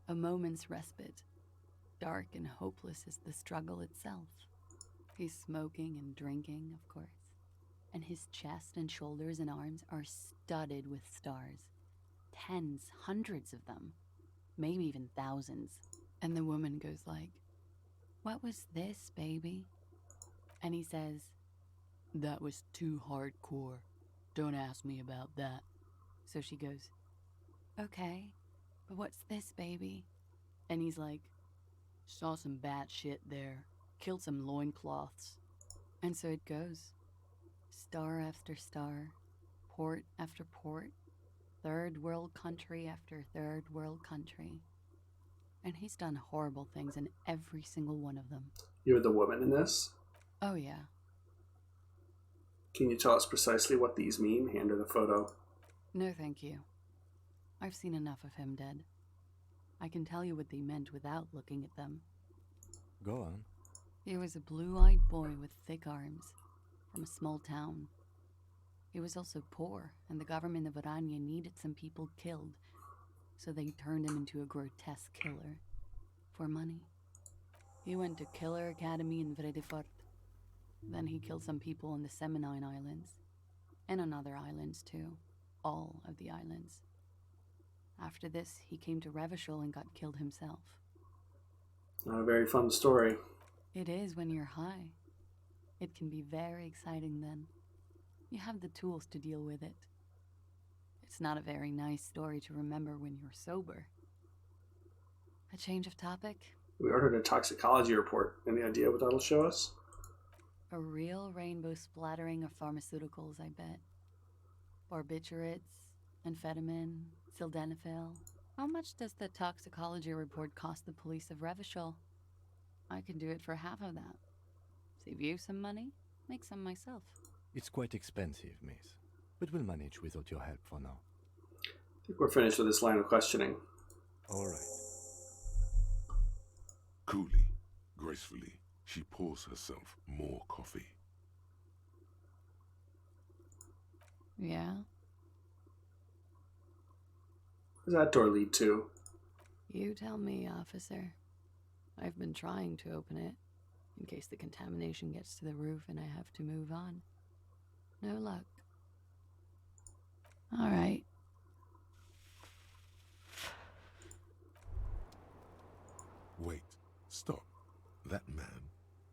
A moment's respite. Dark and hopeless as the struggle itself. He's smoking and drinking, of course. And his chest and shoulders and arms are studded with stars. Tens, hundreds of them. Maybe even thousands. And the woman goes like, "What was this, baby?" And he says, "That was too hardcore. Don't ask me about that." So she goes, "Okay, but what's this, baby?" And he's like, "Saw some bat shit there. Killed some loincloths." And so it goes. Star after star. Port after port. Third world country after third world country. And he's done horrible things in every single one of them. You're the woman in this? Oh, yeah. Can you tell us precisely what these mean? Hand her the photo. No, thank you. I've seen enough of him dead. I can tell you what they meant without looking at them. Go on. He was a blue-eyed boy with thick arms, from a small town. He was also poor, and the government of Orania needed some people killed, so they turned him into a grotesque killer. For money. He went to Killer Academy in Vredefort. Then he killed some people on the Seminine Islands, and on other islands too. All of the islands. After this, he came to Revachol and got killed himself. Not a very fun story. It is when you're high. It can be very exciting then. You have the tools to deal with it. It's not a very nice story to remember when you're sober. A change of topic? We ordered a toxicology report. Any idea what that'll show us? A real rainbow splattering of pharmaceuticals, I bet. Barbiturates, amphetamine, sildenafil. How much does the toxicology report cost the police of Revachol? I could do it for half of that. Save you some money, make some myself. It's quite expensive, miss. But we'll manage without your help for now. I think we're finished with this line of questioning. All right. Coolly, gracefully, she pours herself more coffee. Yeah? Where's that door lead to? You tell me, officer. I've been trying to open it. in case the contamination gets to the roof and I have to move on. No luck. All right. Wait, stop. That man,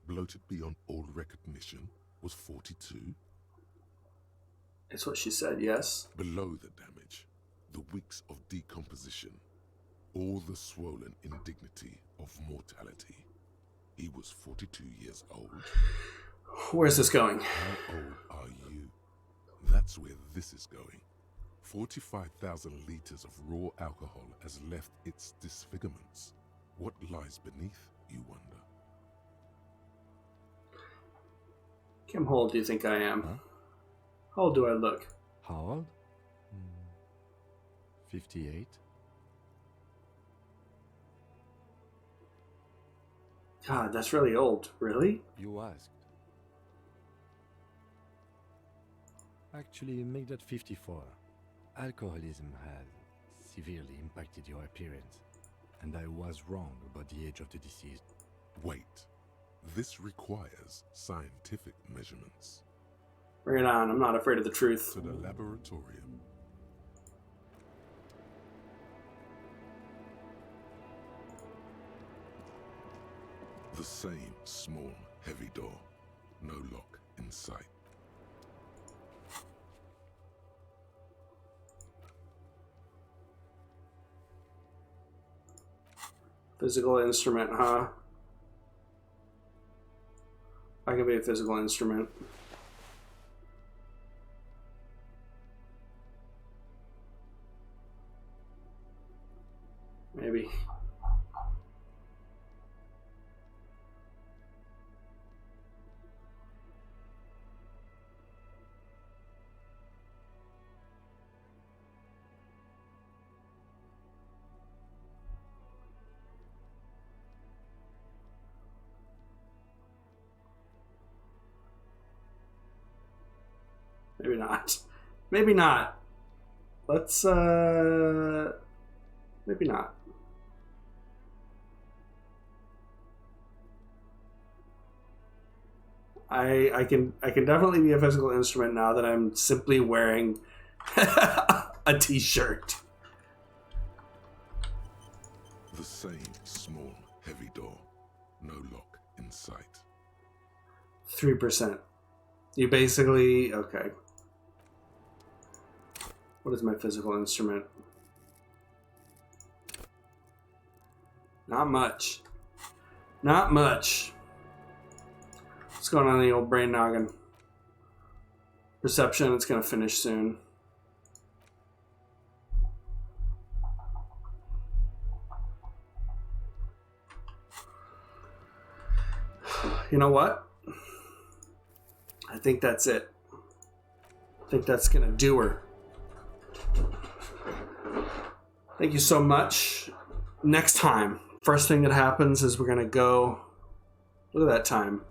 bloated beyond all recognition, was 42? It's what she said, yes. Below the damage, the weeks of decomposition, all the swollen indignity of mortality. He was 42 years old. Where's this going? How old are you? That's where this is going. 45,000 liters of raw alcohol has left its disfigurements. What lies beneath, you wonder? Kim, how old do you think I am? Huh? How old do I look? How old? 58. God, that's really old. Really? You asked. Actually, make that 54. Alcoholism has severely impacted your appearance, and I was wrong about the age of the deceased. Wait. This requires scientific measurements. Bring it on. I'm not afraid of the truth. To the laboratorium. The same small, heavy door. No lock in sight. Physical instrument, huh? I can be a physical instrument. Maybe. Maybe not. Maybe not. Let's, maybe not. I can definitely be a physical instrument now that I'm simply wearing a t-shirt. The same small, heavy door. No lock in sight. 3%. You basically... Okay. What is my physical instrument? Not much. Not much. What's going on in the old brain noggin? Perception, it's going to finish soon. You know what? I think that's it. I think that's going to do her. Thank you so much. Next time, first thing that happens is we're going to go... Look at that time.